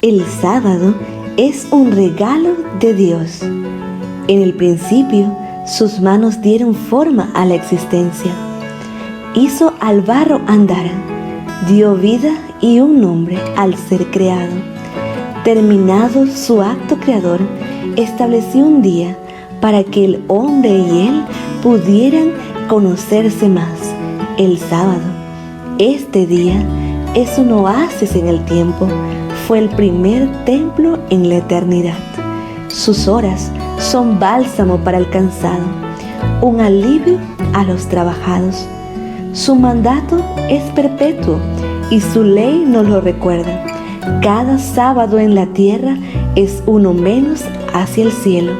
El sábado es un regalo de Dios. En el principio, sus manos dieron forma a la existencia. Hizo al barro andar, dio vida y un nombre al ser creado. Terminado su acto creador, estableció un día para que el hombre y él pudieran conocerse más, el sábado. Este día es un oasis en el tiempo, fue el primer templo en la eternidad. Sus horas son bálsamo para el cansado, un alivio a los trabajados. Su mandato es perpetuo y su ley nos lo recuerda. Cada sábado en la tierra es uno menos hacia el cielo.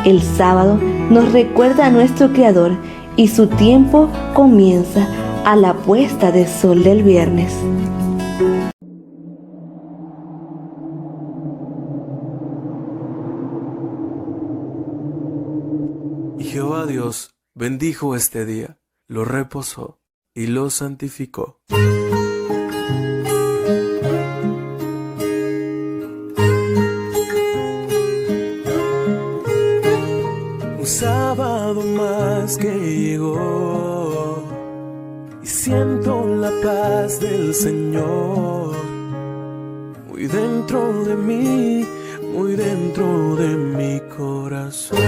El sábado nos recuerda a nuestro Creador y su tiempo comienza a la puesta de sol del viernes. Y Jehová Dios bendijo este día, lo reposó y lo santificó. Un sábado más que llegó y siento la paz del Señor muy dentro de mí, muy dentro de mi corazón.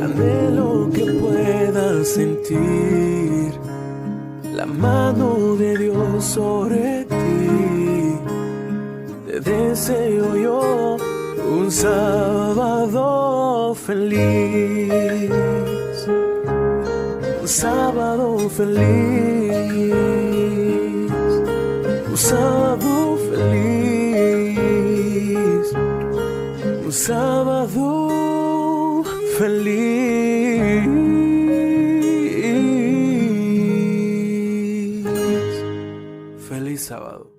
Anhelo que puedas sentir la mano de Dios sobre ti. Te deseo yo un sábado feliz, un sábado feliz, un sábado feliz, un sábado feliz. Feliz sábado.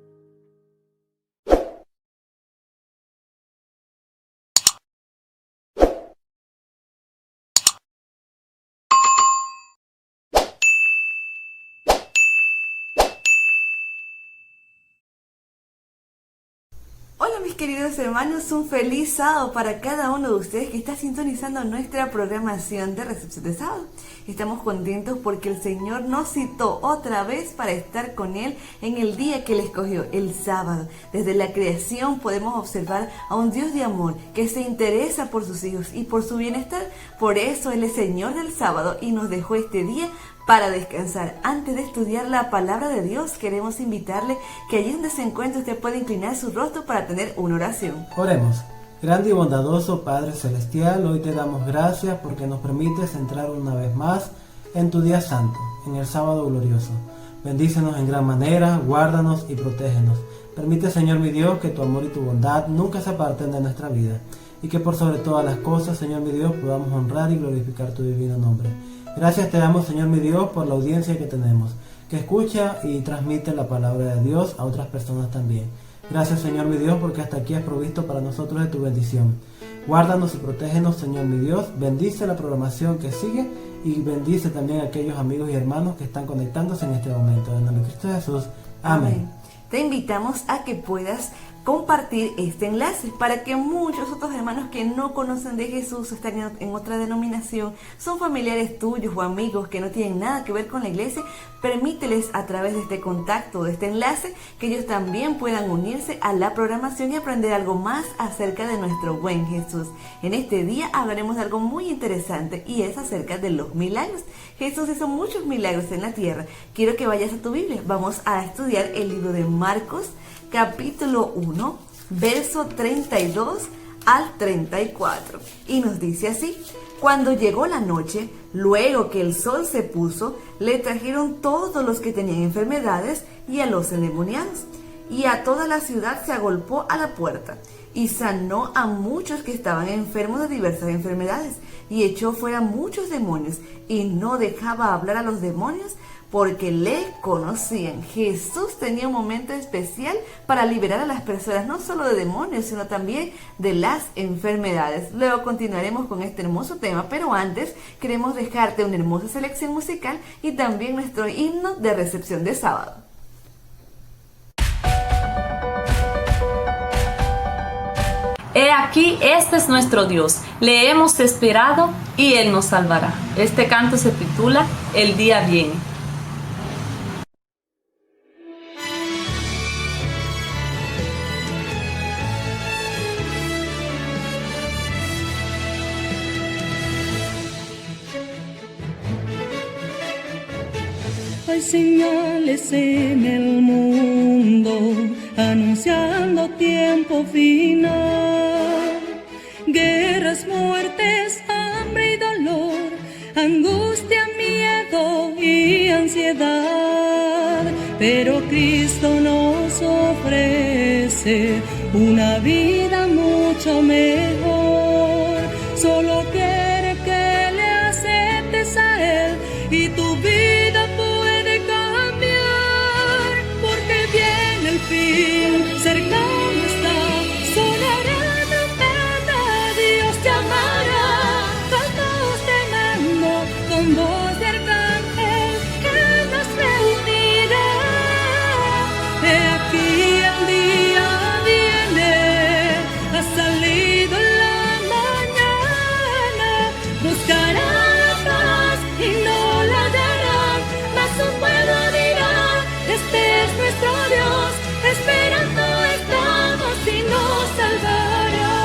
Hola mis queridos hermanos, un feliz sábado para cada uno de ustedes que está sintonizando nuestra programación de Recepción de Sábado. Estamos contentos porque el Señor nos citó otra vez para estar con Él en el día que Él escogió, el sábado. Desde la creación podemos observar a un Dios de amor que se interesa por sus hijos y por su bienestar. Por eso Él es Señor del sábado y nos dejó este día para descansar. Antes de estudiar la palabra de Dios, queremos invitarle que allí donde se encuentre usted puede inclinar su rostro para tener una oración. Oremos. Grande y bondadoso Padre Celestial, hoy te damos gracias porque nos permites entrar una vez más en tu día santo, en el sábado glorioso. Bendícenos en gran manera, guárdanos y protégenos. Permite, Señor mi Dios, que tu amor y tu bondad nunca se aparten de nuestra vida y que por sobre todas las cosas, Señor mi Dios, podamos honrar y glorificar tu divino nombre. Gracias te damos, Señor mi Dios, por la audiencia que tenemos, que escucha y transmite la palabra de Dios a otras personas también. Gracias, Señor mi Dios, porque hasta aquí has provisto para nosotros de tu bendición. Guárdanos y protégenos, Señor mi Dios. Bendice la programación que sigue y bendice también a aquellos amigos y hermanos que están conectándose en este momento. En el nombre de Cristo Jesús. Amén. Te invitamos a que puedas compartir este enlace para que muchos otros hermanos que no conocen de Jesús, están en otra denominación, son familiares tuyos o amigos que no tienen nada que ver con la iglesia, permíteles a través de este contacto, de este enlace, que ellos también puedan unirse a la programación y aprender algo más acerca de nuestro buen Jesús. En este día hablaremos de algo muy interesante y es acerca de los milagros. Jesús hizo muchos milagros en la tierra. Quiero que vayas a tu Biblia. Vamos a estudiar el libro de Marcos, capítulo 1, verso 32 al 34. Y nos dice así: cuando llegó la noche, luego que el sol se puso, le trajeron todos los que tenían enfermedades y a los endemoniados. Y a toda la ciudad se agolpó a la puerta, y sanó a muchos que estaban enfermos de diversas enfermedades, y echó fuera muchos demonios, y no dejaba hablar a los demonios, porque le conocían. Jesús tenía un momento especial para liberar a las personas, no solo de demonios, sino también de las enfermedades. Luego continuaremos con este hermoso tema, pero antes queremos dejarte una hermosa selección musical y también nuestro himno de recepción de sábado. He aquí, este es nuestro Dios, le hemos esperado y Él nos salvará. Este canto se titula El día viene. Hay señales en el mundo anunciando tiempo final, guerras, muertes, hambre y dolor, angustia, miedo y ansiedad. Pero Cristo nos ofrece una vida mucho mejor. Solo quiere que le aceptes a Él y tu vida puede cambiar, porque viene el fin, cercano está, sonará la trompeta, Dios te amará, con voz de mando, con voz de arcángel, Él nos reunirá. He aquí el día viene, ha salido la mañana, buscará la paz y no la darán, mas su pueblo dirá, este es nuestro Dios, esperando estamos y nos salvará.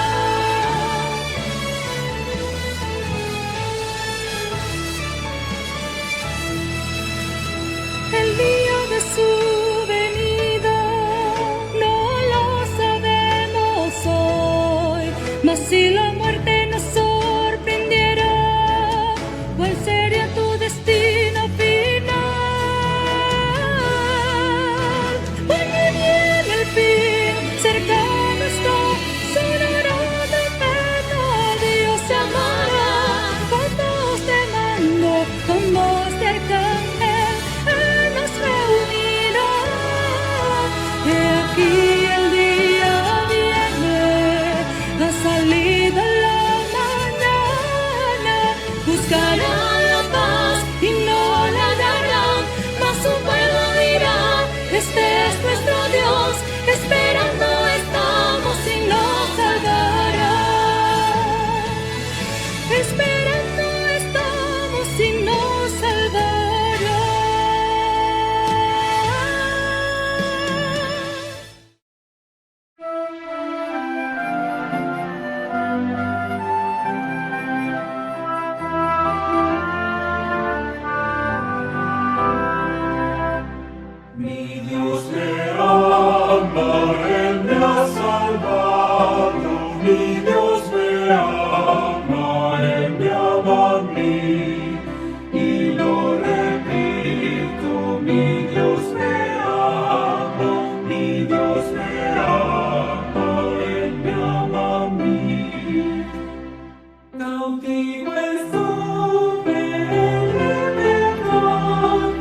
El día de su venida no lo sabemos hoy, mas si la muerte nos sorprendiera, ¿cuál sería tu destino final? Porque viene el fin, cercano está, sonará la trompeta, Dios te amará, con voz de mando, con voz de arcángel, Él nos reunirá. He aquí el día viene, ha salido la mañana, buscará la paz y no la darán, mas su pueblo dirá, este es nuestro Dios, esperando estamos y nos salvará. Esperando estamos y nos salvará. Mi Dios me ama, Él me ha salvado. Mi Dios me ama, Él me ama a mí. Y lo repito, mi Dios me ama, mi Dios me ama, Él me ama a mí. Cautivo estuve en el pecado,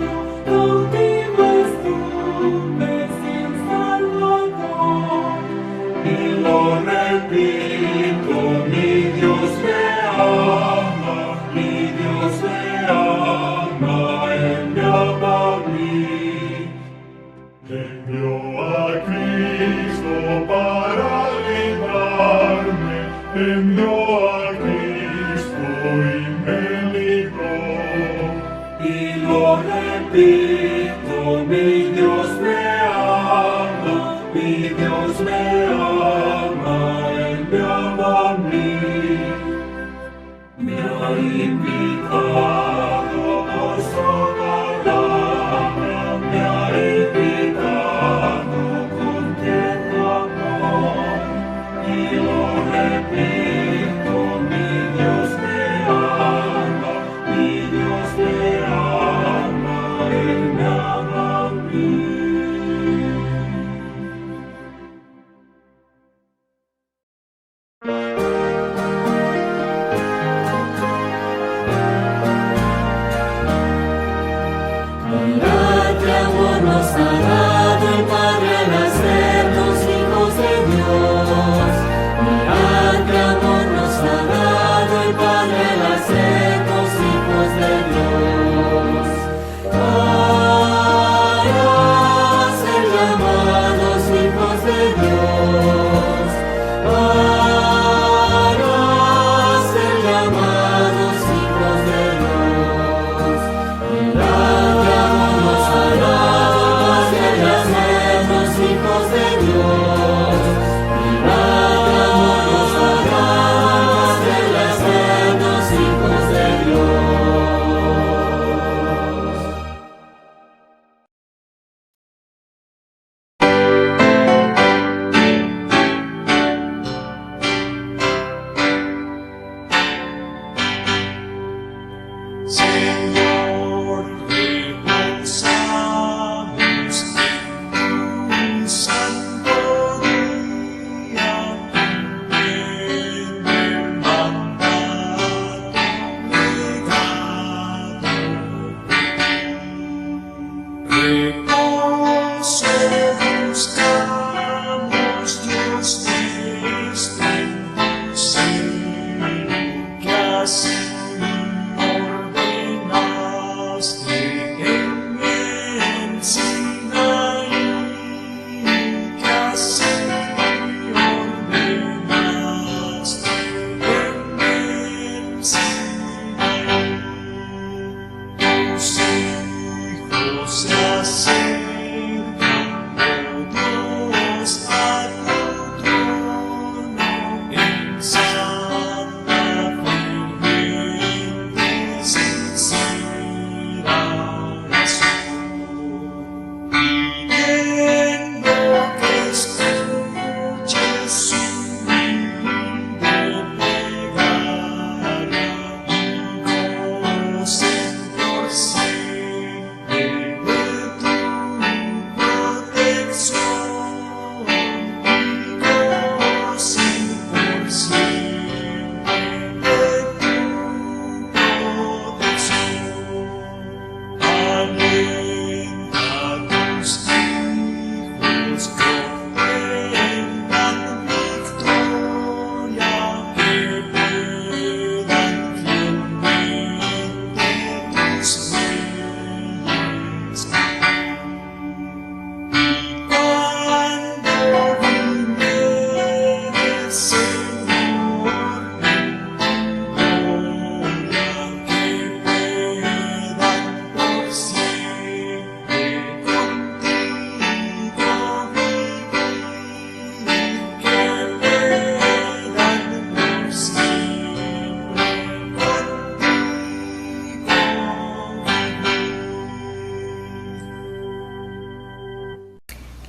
cautivo estuve sin Salvador. Y lo repito, mi Dios me ama, mi Dios me ama, Él me ama a mí. Envió a Cristo para librarme, envió a Cristo y me libró. Y lo repito, mi Dios me ama, mi Dios me ama, Él me ama a mí. Me ha invitado por su palabra, me ha invitado con tierno amor. Y lo repito, mi Dios me ama, mi Dios me ama, Él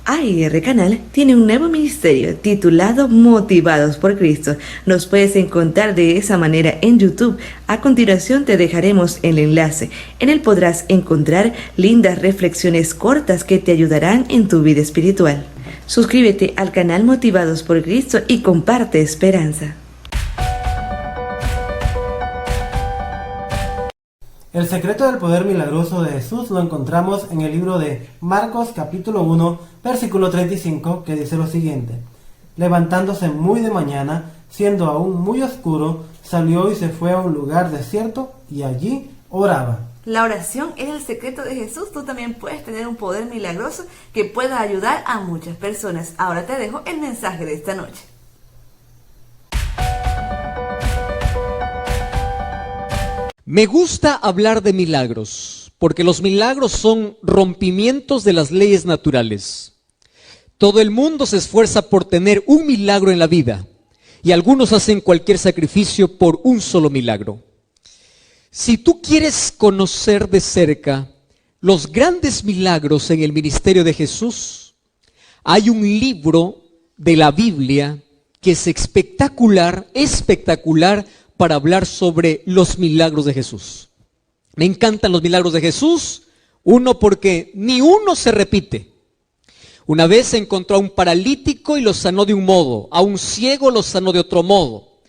AIR Canal tiene un nuevo ministerio titulado Motivados por Cristo. Nos puedes encontrar de esa manera en YouTube. A continuación te dejaremos el enlace. En él podrás encontrar lindas reflexiones cortas que te ayudarán en tu vida espiritual. Suscríbete al canal Motivados por Cristo y comparte esperanza. El secreto del poder milagroso de Jesús lo encontramos en el libro de Marcos capítulo 1, versículo 35, que dice lo siguiente: levantándose muy de mañana, siendo aún muy oscuro, salió y se fue a un lugar desierto y allí oraba. La oración es el secreto de Jesús. Tú también puedes tener un poder milagroso que pueda ayudar a muchas personas. Ahora te dejo el mensaje de esta noche. Me gusta hablar de milagros, porque los milagros son rompimientos de las leyes naturales. Todo el mundo se esfuerza por tener un milagro en la vida, y algunos hacen cualquier sacrificio por un solo milagro. Si tú quieres conocer de cerca los grandes milagros en el ministerio de Jesús, hay un libro de la Biblia que es espectacular para hablar sobre los milagros de Jesús. Me encantan los milagros de Jesús, uno porque ni uno se repite. Una vez se encontró a un paralítico y lo sanó de un modo, a un ciego lo sanó de otro modo.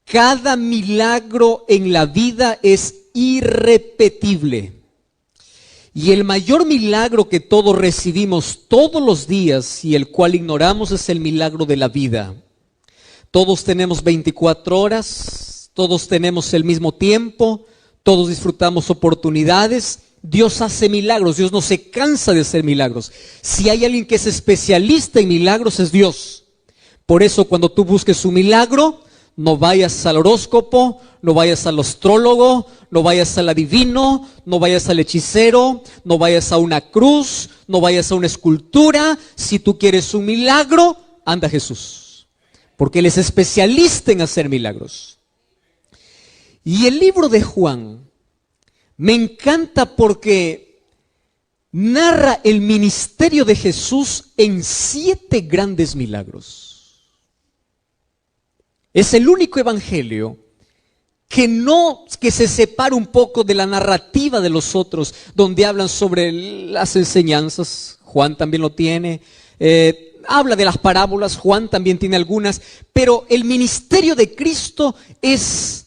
Cada milagro en la vida es irrepetible. Y el mayor milagro que todos recibimos todos los días y el cual ignoramos es el milagro de la vida. Todos tenemos 24 horas, todos tenemos el mismo tiempo, todos disfrutamos oportunidades. Dios hace milagros, Dios no se cansa de hacer milagros. Si hay alguien que es especialista en milagros es Dios. Por eso cuando tú busques un milagro, no vayas al horóscopo, no vayas al astrólogo, no vayas al adivino, no vayas al hechicero, no vayas a una cruz, no vayas a una escultura. Si tú quieres un milagro, anda a Jesús, porque Él es especialista en hacer milagros. Y el libro de Juan me encanta porque narra el ministerio de Jesús en 7 grandes milagros. Es el único evangelio que se separa un poco de la narrativa de los otros, donde hablan sobre las enseñanzas. Juan también lo tiene. Habla de las parábolas, Juan también tiene algunas, pero el ministerio de Cristo es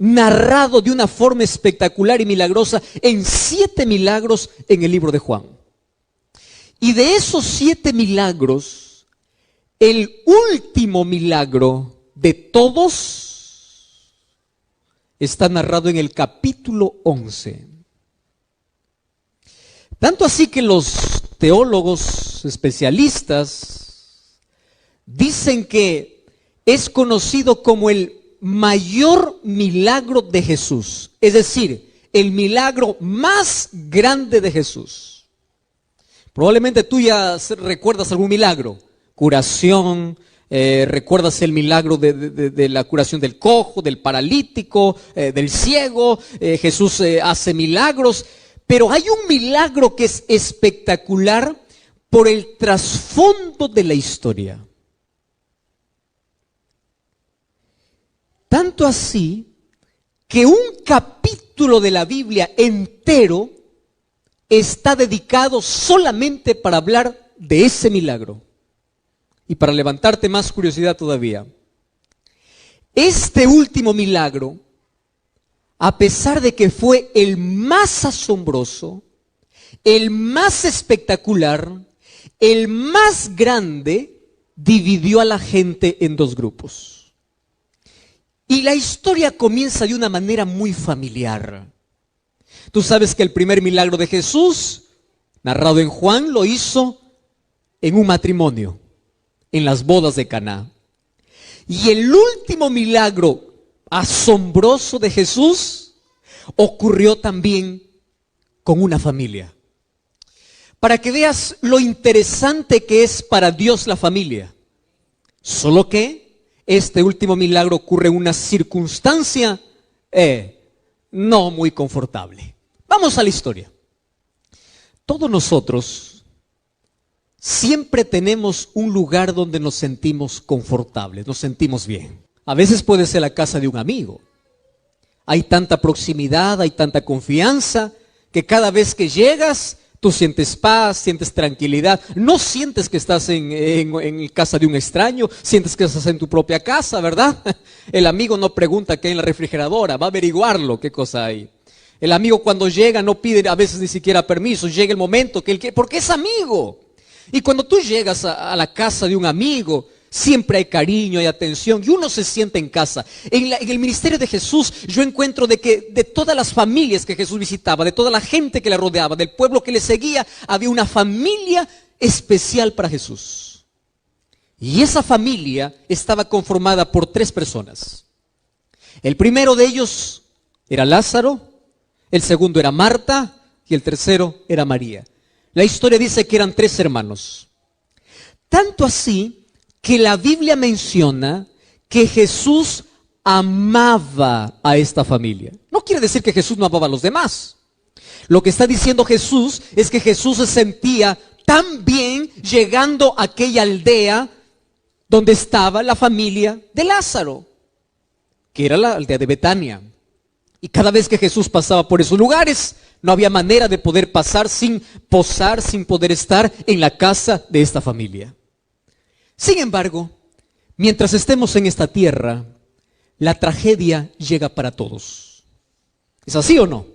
narrado de una forma espectacular y milagrosa en 7 milagros en el libro de Juan. Y de esos 7 milagros, el último milagro de todos está narrado en el capítulo 11. Tanto así que los teólogos especialistas dicen que es conocido como el mayor milagro de Jesús, es decir, el milagro más grande de Jesús. Probablemente tú ya recuerdas algún milagro, curación, recuerdas el milagro de la curación del cojo, del paralítico, del ciego. Jesús hace milagros, pero hay un milagro que es espectacular por el trasfondo de la historia. Tanto así que un capítulo de la Biblia entero está dedicado solamente para hablar de ese milagro. Y para levantarte más curiosidad todavía, este último milagro, a pesar de que fue el más asombroso, el más espectacular, el más grande, dividió a la gente en dos grupos. Y la historia comienza de una manera muy familiar. Tú sabes que el primer milagro de Jesús, narrado en Juan, lo hizo en un matrimonio, en las bodas de Caná. Y el último milagro asombroso de Jesús ocurrió también con una familia. Para que veas lo interesante que es para Dios la familia. Solo que este último milagro ocurre en una circunstancia no muy confortable. Vamos a la historia. Todos nosotros siempre tenemos un lugar donde nos sentimos confortables, nos sentimos bien. A veces puede ser la casa de un amigo. Hay tanta proximidad, hay tanta confianza, que cada vez que llegas, tú sientes paz, sientes tranquilidad. No sientes que estás en casa de un extraño, sientes que estás en tu propia casa, ¿verdad? El amigo no pregunta qué hay en la refrigeradora, va a averiguarlo, qué cosa hay. El amigo cuando llega no pide a veces ni siquiera permiso, llega el momento que él quiere, porque es amigo. Y cuando tú llegas a la casa de un amigo, siempre hay cariño, hay atención y uno se siente en casa. En el ministerio de Jesús yo encuentro de que de todas las familias que Jesús visitaba, de toda la gente que le rodeaba, del pueblo que le seguía, había una familia especial para Jesús. Y esa familia estaba conformada por 3 personas. El primero de ellos era Lázaro, el segundo era Marta y el tercero era María. La historia dice que eran 3 hermanos. Tanto así que la Biblia menciona que Jesús amaba a esta familia. No quiere decir que Jesús no amaba a los demás. Lo que está diciendo Jesús es que Jesús se sentía tan bien llegando a aquella aldea donde estaba la familia de Lázaro, que era la aldea de Betania. Y cada vez que Jesús pasaba por esos lugares, no había manera de poder pasar sin posar, sin poder estar en la casa de esta familia. Sin embargo, mientras estemos en esta tierra, la tragedia llega para todos. ¿Es así o no?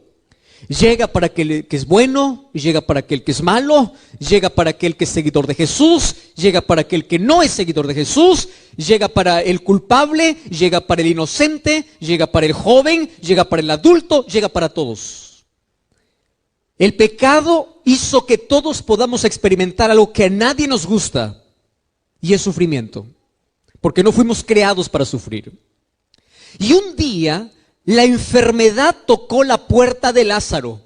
Llega para aquel que es bueno, llega para aquel que es malo, llega para aquel que es seguidor de Jesús, llega para aquel que no es seguidor de Jesús, llega para el culpable, llega para el inocente, llega para el joven, llega para el adulto, llega para todos. El pecado hizo que todos podamos experimentar algo que a nadie nos gusta, y es sufrimiento, porque no fuimos creados para sufrir. Y un día la enfermedad tocó la puerta de Lázaro,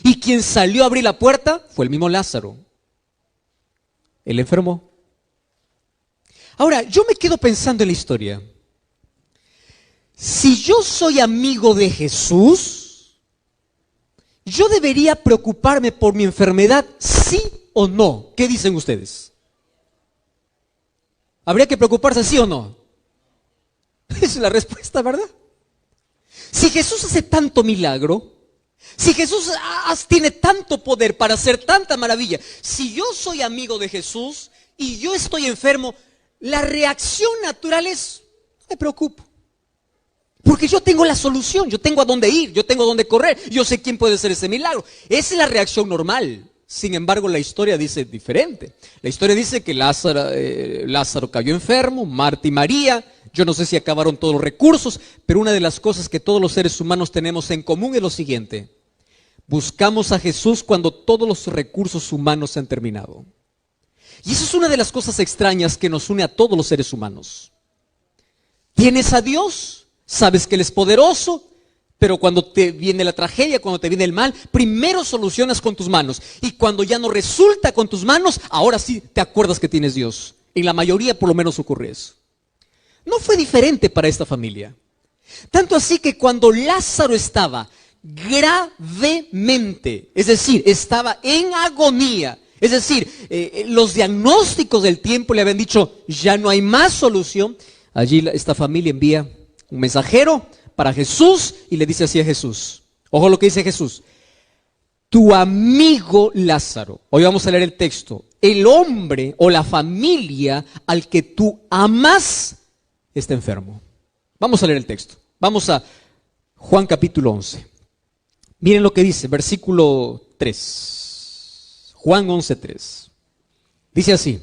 y quien salió a abrir la puerta fue el mismo Lázaro. Él enfermó. Ahora, yo me quedo pensando en la historia. Si yo soy amigo de Jesús, ¿yo debería preocuparme por mi enfermedad, sí o no? ¿Qué dicen ustedes? ¿Habría que preocuparse sí o no? Esa es la respuesta, ¿verdad? Si Jesús hace tanto milagro, si Jesús tiene tanto poder para hacer tanta maravilla, si yo soy amigo de Jesús y yo estoy enfermo, la reacción natural es, no me preocupo. Porque yo tengo la solución, yo tengo a dónde ir, yo tengo a dónde correr, yo sé quién puede hacer ese milagro. Esa es la reacción normal. Sin embargo, la historia dice diferente. La historia dice que Lázaro cayó enfermo, Marta y María. Yo no sé si acabaron todos los recursos, pero una de las cosas que todos los seres humanos tenemos en común es lo siguiente. Buscamos a Jesús cuando todos los recursos humanos se han terminado. Y eso es una de las cosas extrañas que nos une a todos los seres humanos. Tienes a Dios, sabes que Él es poderoso, pero cuando te viene la tragedia, cuando te viene el mal, primero solucionas con tus manos. Y cuando ya no resulta con tus manos, ahora sí te acuerdas que tienes Dios. En la mayoría por lo menos ocurre eso. No fue diferente para esta familia. Tanto así que cuando Lázaro estaba gravemente, es decir, estaba en agonía, es decir, los diagnósticos del tiempo le habían dicho, ya no hay más solución. Allí esta familia envía un mensajero para Jesús y le dice así a Jesús. Ojo lo que dice Jesús. Tu amigo Lázaro, hoy vamos a leer el texto, el hombre o la familia al que tú amas está enfermo. Vamos a leer el texto. Vamos a Juan capítulo 11. Miren lo que dice, versículo 3. Juan 11:3. Dice así.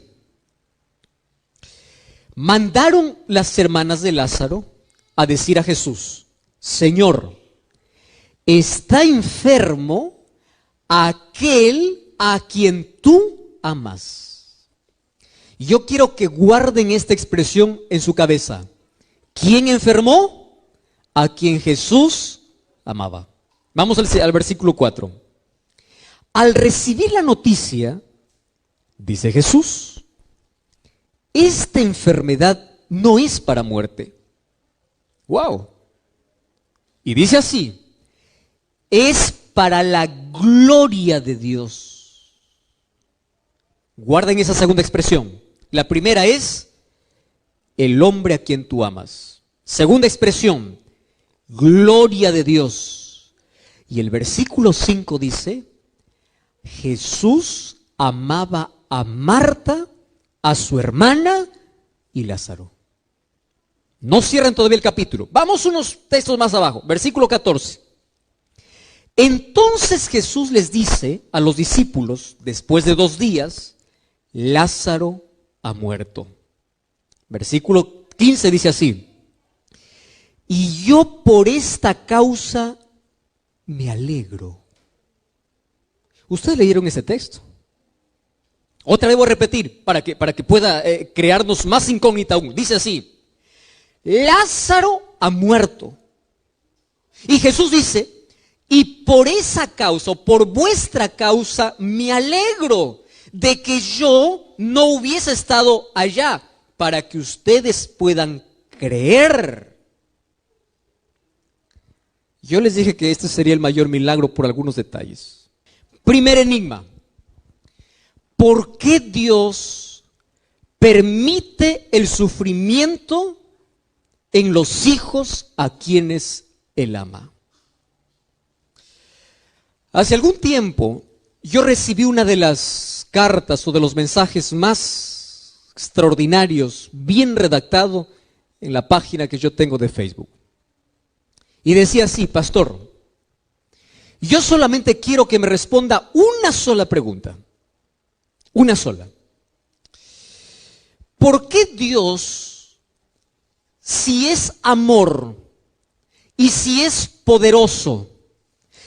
Mandaron las hermanas de Lázaro a decir a Jesús, Señor, está enfermo aquel a quien tú amas. Y yo quiero que guarden esta expresión en su cabeza. ¿Quién enfermó? A quien Jesús amaba. Vamos al versículo 4. Al recibir la noticia, dice Jesús, esta enfermedad no es para muerte. Wow. Y dice así, es para la gloria de Dios. Guarden esa segunda expresión. La primera es el hombre a quien tú amas. Segunda expresión, gloria de Dios. Y el versículo 5 dice, Jesús amaba a Marta, a su hermana y Lázaro. No cierren todavía el capítulo. Vamos unos textos más abajo. Versículo 14. Entonces Jesús les dice a los discípulos, después de 2 días, Lázaro ha muerto. Versículo 15 dice así. Y yo por esta causa me alegro. ¿Ustedes leyeron ese texto? Otra vez voy a repetir para que pueda crearnos más incógnita aún. Dice así. Lázaro ha muerto. Y Jesús dice, y por esa causa, por vuestra causa, me alegro de que yo no hubiese estado allá, para que ustedes puedan creer. Yo les dije que este sería el mayor milagro por algunos detalles. Primer enigma. ¿Por qué Dios permite el sufrimiento en los hijos a quienes Él ama? Hace algún tiempo yo recibí una de las cartas o de los mensajes más extraordinarios, bien redactado, en la página que yo tengo de Facebook. Y decía así, pastor, yo solamente quiero que me responda una sola pregunta. Una sola. ¿Por qué Dios, si es amor y si es poderoso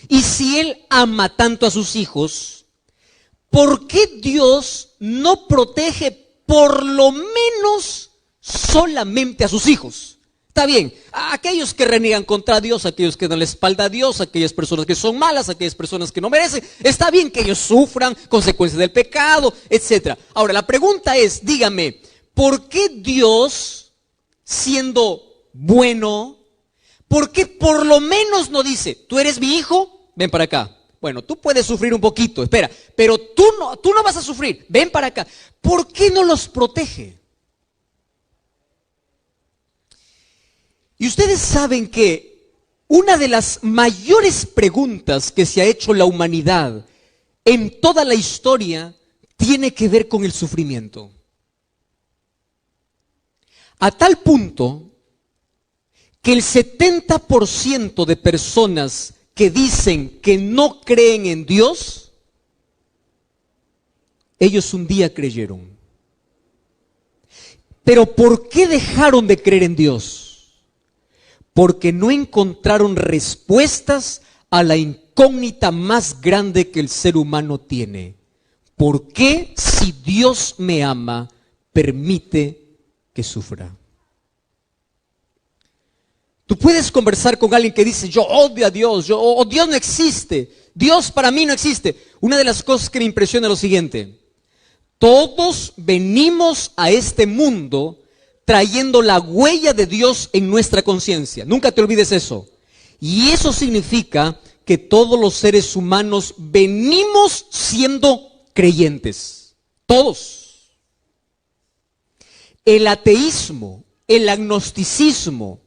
y si Él ama tanto a sus hijos, por qué Dios no protege por lo menos solamente a sus hijos? Está bien, a aquellos que reniegan contra Dios, aquellos que dan la espalda a Dios, aquellas personas que son malas, aquellas personas que no merecen, está bien que ellos sufran consecuencias del pecado, etc. Ahora, la pregunta es, dígame, ¿por qué Dios, siendo bueno, por qué por lo menos no dice, tú eres mi hijo, ven para acá? Bueno, tú puedes sufrir un poquito, espera, pero tú no vas a sufrir, ven para acá. ¿Por qué no los protege? Y ustedes saben que una de las mayores preguntas que se ha hecho la humanidad en toda la historia tiene que ver con el sufrimiento. A tal punto que el 70% de personas que dicen que no creen en Dios ellos un día creyeron. Pero ¿por qué dejaron de creer en Dios? Porque no encontraron respuestas a la incógnita más grande que el ser humano tiene. ¿Por qué, si Dios me ama, permite que sufra? Tú puedes conversar con alguien que dice, yo odio a Dios, Dios no existe, Dios para mí no existe. Una de las cosas que me impresiona es lo siguiente: todos venimos a este mundo trayendo la huella de Dios en nuestra conciencia. Nunca te olvides eso. Y eso significa que todos los seres humanos venimos siendo creyentes. Todos. El ateísmo, el agnosticismo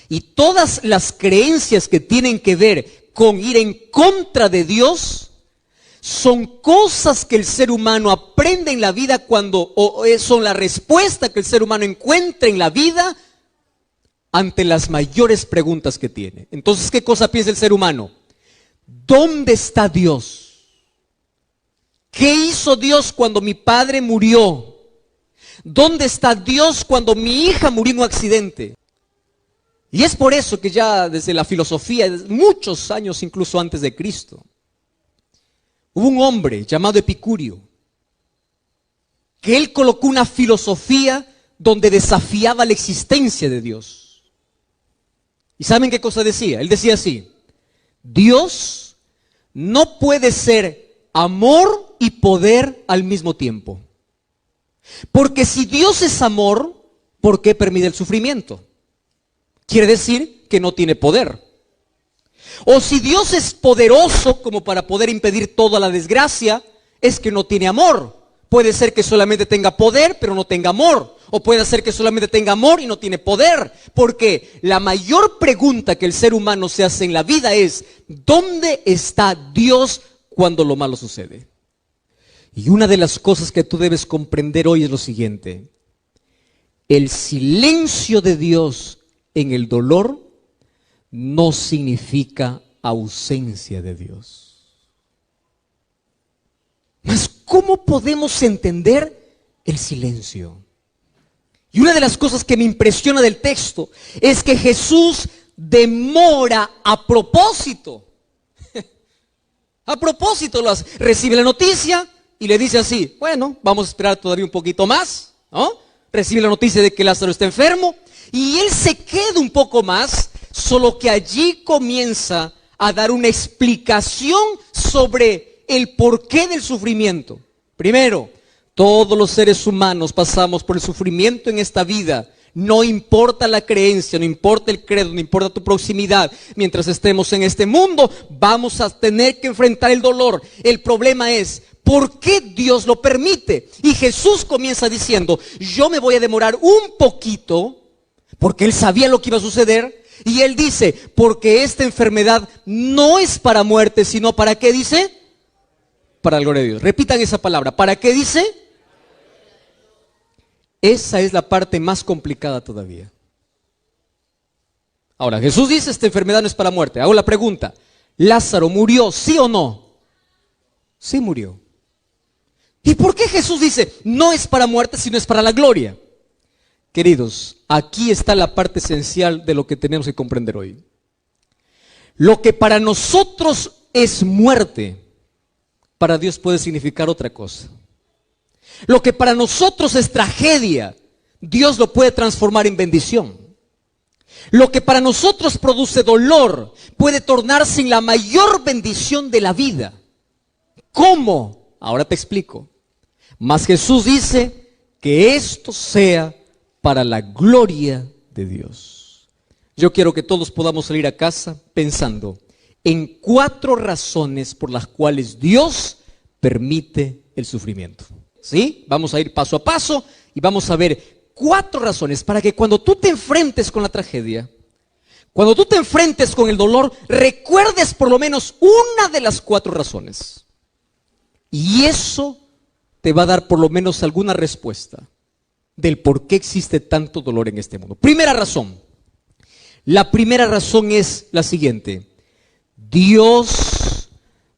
y todas las creencias que tienen que ver con ir en contra de Dios son cosas que el ser humano aprende en la vida son la respuesta que el ser humano encuentra en la vida ante las mayores preguntas que tiene. Entonces, ¿qué cosa piensa el ser humano? ¿Dónde está Dios? ¿Qué hizo Dios cuando mi padre murió? ¿Dónde está Dios cuando mi hija murió en un accidente? Y es por eso que ya desde la filosofía, muchos años incluso antes de Cristo, hubo un hombre llamado Epicurio, que él colocó una filosofía donde desafiaba la existencia de Dios. ¿Y saben qué cosa decía? Él decía así: Dios no puede ser amor y poder al mismo tiempo. Porque si Dios es amor, ¿por qué permite el sufrimiento? Quiere decir que no tiene poder. O si Dios es poderoso como para poder impedir toda la desgracia, es que no tiene amor. Puede ser que solamente tenga poder, pero no tenga amor. O puede ser que solamente tenga amor y no tiene poder. Porque la mayor pregunta que el ser humano se hace en la vida es: ¿dónde está Dios cuando lo malo sucede? Y una de las cosas que tú debes comprender hoy es lo siguiente: el silencio de Dios en el dolor no significa ausencia de Dios. Mas, ¿cómo podemos entender el silencio? Y una de las cosas que me impresiona del texto es que Jesús demora a propósito. A propósito, recibe la noticia y le dice así: bueno, vamos a esperar todavía un poquito más, ¿no? Recibe la noticia de que Lázaro está enfermo y él se queda un poco más, solo que allí comienza a dar una explicación sobre el porqué del sufrimiento. Primero, todos los seres humanos pasamos por el sufrimiento en esta vida. No importa la creencia, no importa el credo, no importa tu proximidad. Mientras estemos en este mundo, vamos a tener que enfrentar el dolor. El problema es: ¿por qué Dios lo permite? Y Jesús comienza diciendo: yo me voy a demorar un poquito, porque Él sabía lo que iba a suceder. Y Él dice: porque esta enfermedad no es para muerte, sino ¿para qué dice? Para la gloria de Dios. Repitan esa palabra. ¿Para qué dice? Esa es la parte más complicada todavía. Ahora, Jesús dice: esta enfermedad no es para muerte. Hago la pregunta: ¿Lázaro murió, sí o no? Sí murió. ¿Y por qué Jesús dice no es para muerte, sino es para la gloria? Queridos, aquí está la parte esencial de lo que tenemos que comprender hoy. Lo que para nosotros es muerte, para Dios puede significar otra cosa. Lo que para nosotros es tragedia, Dios lo puede transformar en bendición. Lo que para nosotros produce dolor puede tornarse en la mayor bendición de la vida. ¿Cómo? Ahora te explico. Mas Jesús dice que esto sea para la gloria de Dios. Yo quiero que todos podamos salir a casa pensando en 4 razones por las cuales Dios permite el sufrimiento. ¿Sí? Vamos a ir paso a paso y vamos a ver 4 razones para que cuando tú te enfrentes con la tragedia, cuando tú te enfrentes con el dolor, recuerdes por lo menos una de las 4 razones. Y eso te va a dar por lo menos alguna respuesta del por qué existe tanto dolor en este mundo. Primera razón. La primera razón es la siguiente: Dios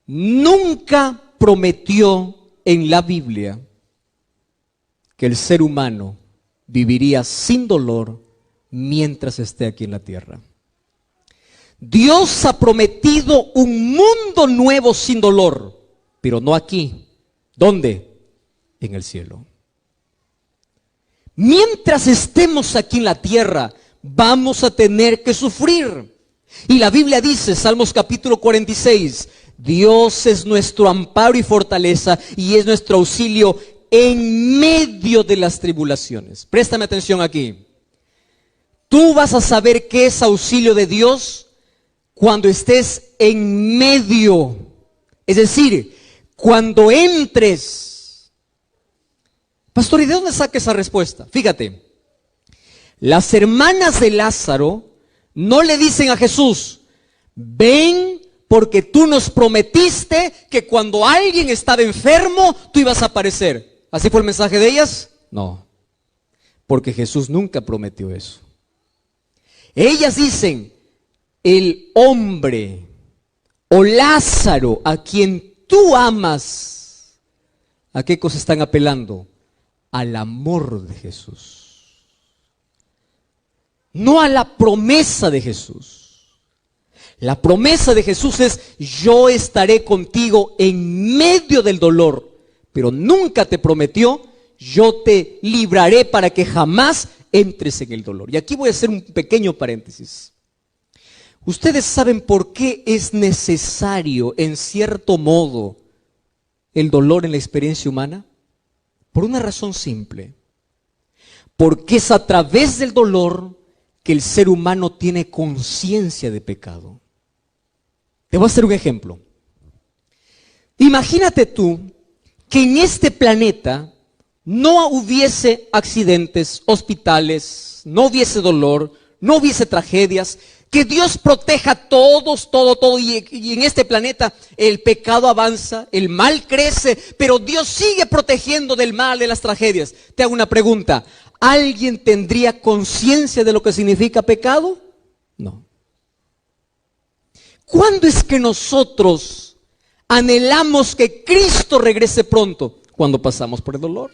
nunca prometió en la Biblia que el ser humano viviría sin dolor mientras esté aquí en la tierra. Dios ha prometido un mundo nuevo sin dolor, pero no aquí. ¿Dónde? En el cielo. Mientras estemos aquí en la tierra, vamos a tener que sufrir. Y la Biblia dice, Salmos capítulo 46, Dios es nuestro amparo y fortaleza y es nuestro auxilio en medio de las tribulaciones. Préstame atención aquí. Tú vas a saber qué es auxilio de Dios cuando estés en medio. Es decir, cuando entres. Pastor, ¿y de dónde saca esa respuesta? Fíjate, las hermanas de Lázaro no le dicen a Jesús, ven porque tú nos prometiste que cuando alguien estaba enfermo, tú ibas a aparecer. ¿Así fue el mensaje de ellas? No, porque Jesús nunca prometió eso. Ellas dicen, el hombre o Lázaro a quien tú amas, ¿a qué cosa están apelando? Al amor de Jesús. No a la promesa de Jesús. La promesa de Jesús es, yo estaré contigo en medio del dolor, pero nunca te prometió, yo te libraré para que jamás entres en el dolor. Y aquí voy a hacer un pequeño paréntesis. ¿Ustedes saben por qué es necesario, en cierto modo, el dolor en la experiencia humana? Por una razón simple. Porque es a través del dolor que el ser humano tiene conciencia de pecado. Te voy a hacer un ejemplo. Imagínate tú que en este planeta no hubiese accidentes, hospitales, no hubiese dolor, no hubiese tragedias, que Dios proteja a todos, todo, y en este planeta el pecado avanza, el mal crece, pero Dios sigue protegiendo del mal, de las tragedias. Te hago una pregunta, ¿alguien tendría conciencia de lo que significa pecado? No. ¿Cuándo es que nosotros anhelamos que Cristo regrese pronto? Cuando pasamos por el dolor.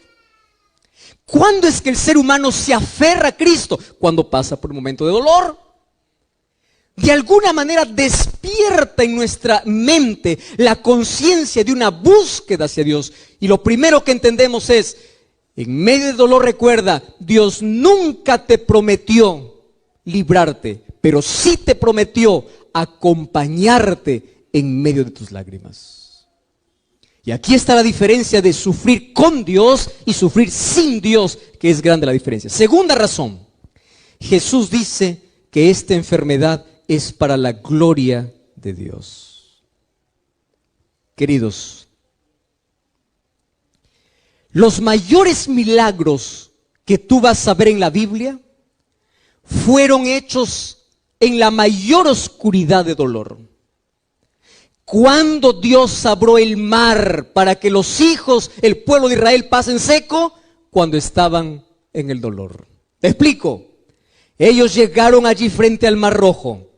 ¿Cuándo es que el ser humano se aferra a Cristo? Cuando pasa por un momento de dolor. De alguna manera despierta en nuestra mente la conciencia de una búsqueda hacia Dios. Y lo primero que entendemos es, en medio del dolor recuerda, Dios nunca te prometió librarte, pero sí te prometió acompañarte en medio de tus lágrimas. Y aquí está la diferencia de sufrir con Dios y sufrir sin Dios, que es grande la diferencia. Segunda razón, Jesús dice que esta enfermedad es para la gloria de Dios. Queridos, los mayores milagros que tú vas a ver en la Biblia fueron hechos en la mayor oscuridad de dolor. Cuando Dios abrió el mar para que los hijos, el pueblo de Israel pasen seco, cuando estaban en el dolor. Te explico. Ellos llegaron allí frente al Mar Rojo.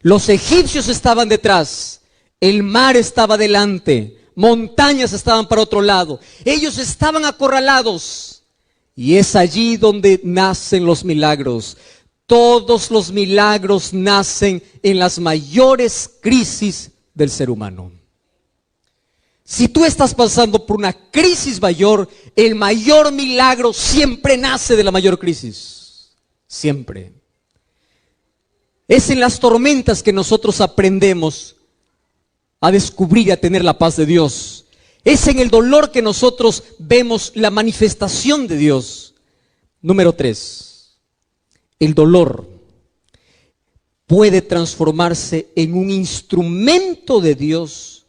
Los egipcios estaban detrás, el mar estaba delante, montañas estaban para otro lado. Ellos estaban acorralados y es allí donde nacen los milagros. Todos los milagros nacen en las mayores crisis del ser humano. Si tú estás pasando por una crisis mayor, el mayor milagro siempre nace de la mayor crisis. Siempre. Es en las tormentas que nosotros aprendemos a descubrir y a tener la paz de Dios. Es en el dolor que nosotros vemos la manifestación de Dios. Número 3. El dolor puede transformarse en un instrumento de Dios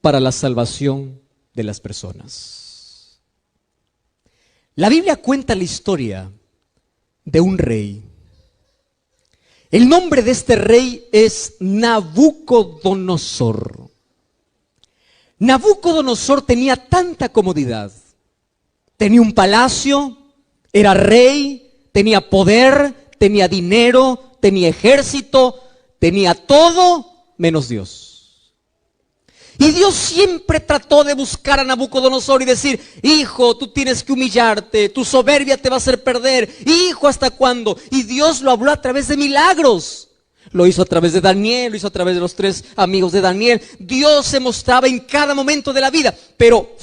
para la salvación de las personas. La Biblia cuenta la historia de un rey. El nombre de este rey es Nabucodonosor. Nabucodonosor tenía tanta comodidad. Tenía un palacio, era rey, tenía poder, tenía dinero, tenía ejército, tenía todo menos Dios. Y Dios siempre trató de buscar a Nabucodonosor y decir: hijo, tú tienes que humillarte, tu soberbia te va a hacer perder. Hijo, ¿hasta cuándo? Y Dios lo habló a través de milagros. Lo hizo a través de Daniel, lo hizo a través de los 3 amigos de Daniel. Dios se mostraba en cada momento de la vida. Pero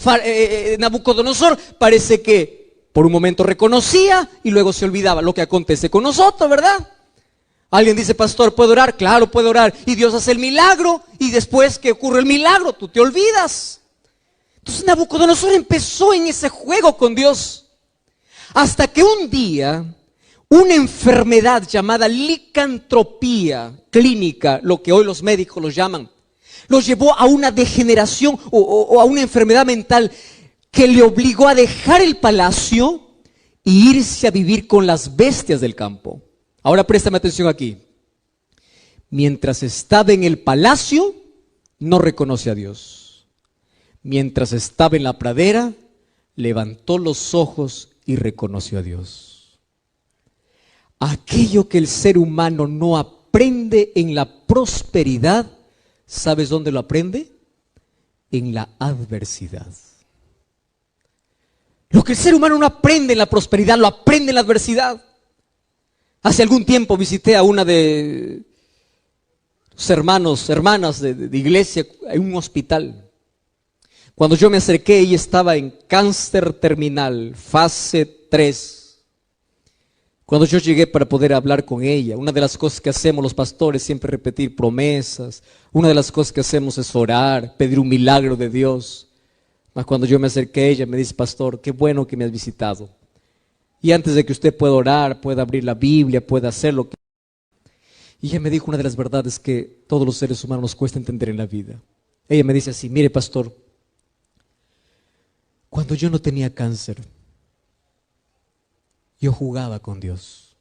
Nabucodonosor parece que por un momento reconocía y luego se olvidaba. Lo que acontece con nosotros, ¿verdad? Alguien dice: pastor, ¿puedo orar? Claro, puedo orar. Y Dios hace el milagro, y después que ocurre el milagro, tú te olvidas. Entonces Nabucodonosor empezó en ese juego con Dios. Hasta que un día, una enfermedad llamada licantropía clínica, lo que hoy los médicos lo llaman, lo llevó a una degeneración o a una enfermedad mental que le obligó a dejar el palacio e irse a vivir con las bestias del campo. Ahora préstame atención aquí. Mientras estaba en el palacio, no reconoce a Dios. Mientras estaba en la pradera, levantó los ojos y reconoció a Dios. Aquello que el ser humano no aprende en la prosperidad, ¿sabes dónde lo aprende? En la adversidad. Lo que el ser humano no aprende en la prosperidad, lo aprende en la adversidad. Hace algún tiempo visité a una de los hermanas de iglesia en un hospital. Cuando yo me acerqué, ella estaba en cáncer terminal, fase 3. Cuando yo llegué para poder hablar con ella, una de las cosas que hacemos los pastores es siempre repetir promesas. Una de las cosas que hacemos es orar, pedir un milagro de Dios. Mas cuando yo me acerqué a ella, me dice: pastor, qué bueno que me has visitado. Y antes de que usted pueda orar, pueda abrir la Biblia, pueda hacer lo que... Y ella me dijo una de las verdades que todos los seres humanos nos cuesta entender en la vida. Ella me dice así: mire, pastor, cuando yo no tenía cáncer, yo jugaba con Dios.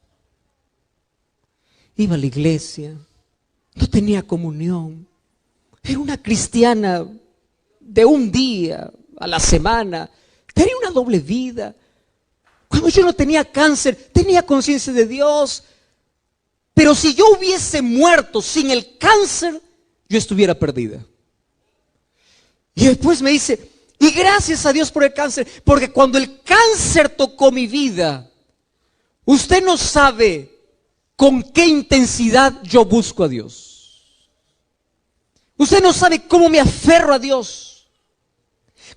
Iba a la iglesia, no tenía comunión, era una cristiana de un día a la semana, tenía una doble vida. Cuando yo no tenía cáncer, tenía conciencia de Dios. Pero si yo hubiese muerto sin el cáncer, yo estuviera perdida. Y después me dice: y gracias a Dios por el cáncer, porque cuando el cáncer tocó mi vida, usted no sabe con qué intensidad yo busco a Dios. Usted no sabe cómo me aferro a Dios.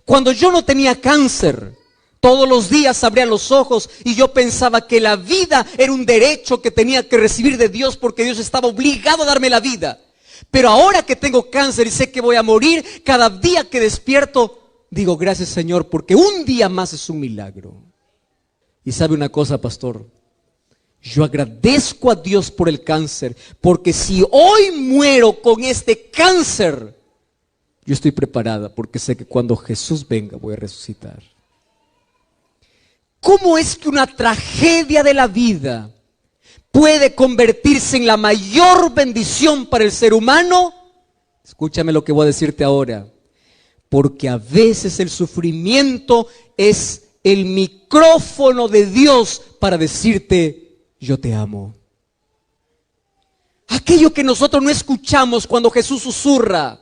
Cuando yo no tenía cáncer, todos los días abría los ojos y yo pensaba que la vida era un derecho que tenía que recibir de Dios porque Dios estaba obligado a darme la vida. Pero ahora que tengo cáncer y sé que voy a morir, cada día que despierto, digo: gracias, Señor, porque un día más es un milagro. Y sabe una cosa, pastor, yo agradezco a Dios por el cáncer, porque si hoy muero con este cáncer, yo estoy preparada porque sé que cuando Jesús venga voy a resucitar. ¿Cómo es que una tragedia de la vida puede convertirse en la mayor bendición para el ser humano? Escúchame lo que voy a decirte ahora. Porque a veces el sufrimiento es el micrófono de Dios para decirte: yo te amo. Aquello que nosotros no escuchamos cuando Jesús susurra,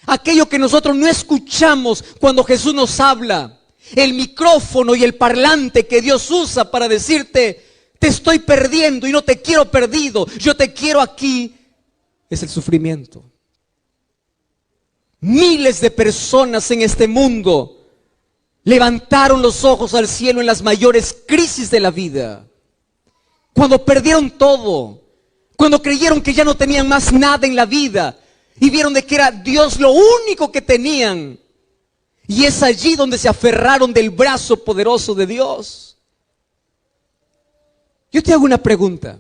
aquello que nosotros no escuchamos cuando Jesús nos habla, el micrófono y el parlante que Dios usa para decirte: te estoy perdiendo y no te quiero perdido, yo te quiero aquí, es el sufrimiento. Miles de personas en este mundo levantaron los ojos al cielo en las mayores crisis de la vida, cuando perdieron todo, cuando creyeron que ya no tenían más nada en la vida y vieron de que era Dios lo único que tenían. Y es allí donde se aferraron del brazo poderoso de Dios. Yo te hago una pregunta.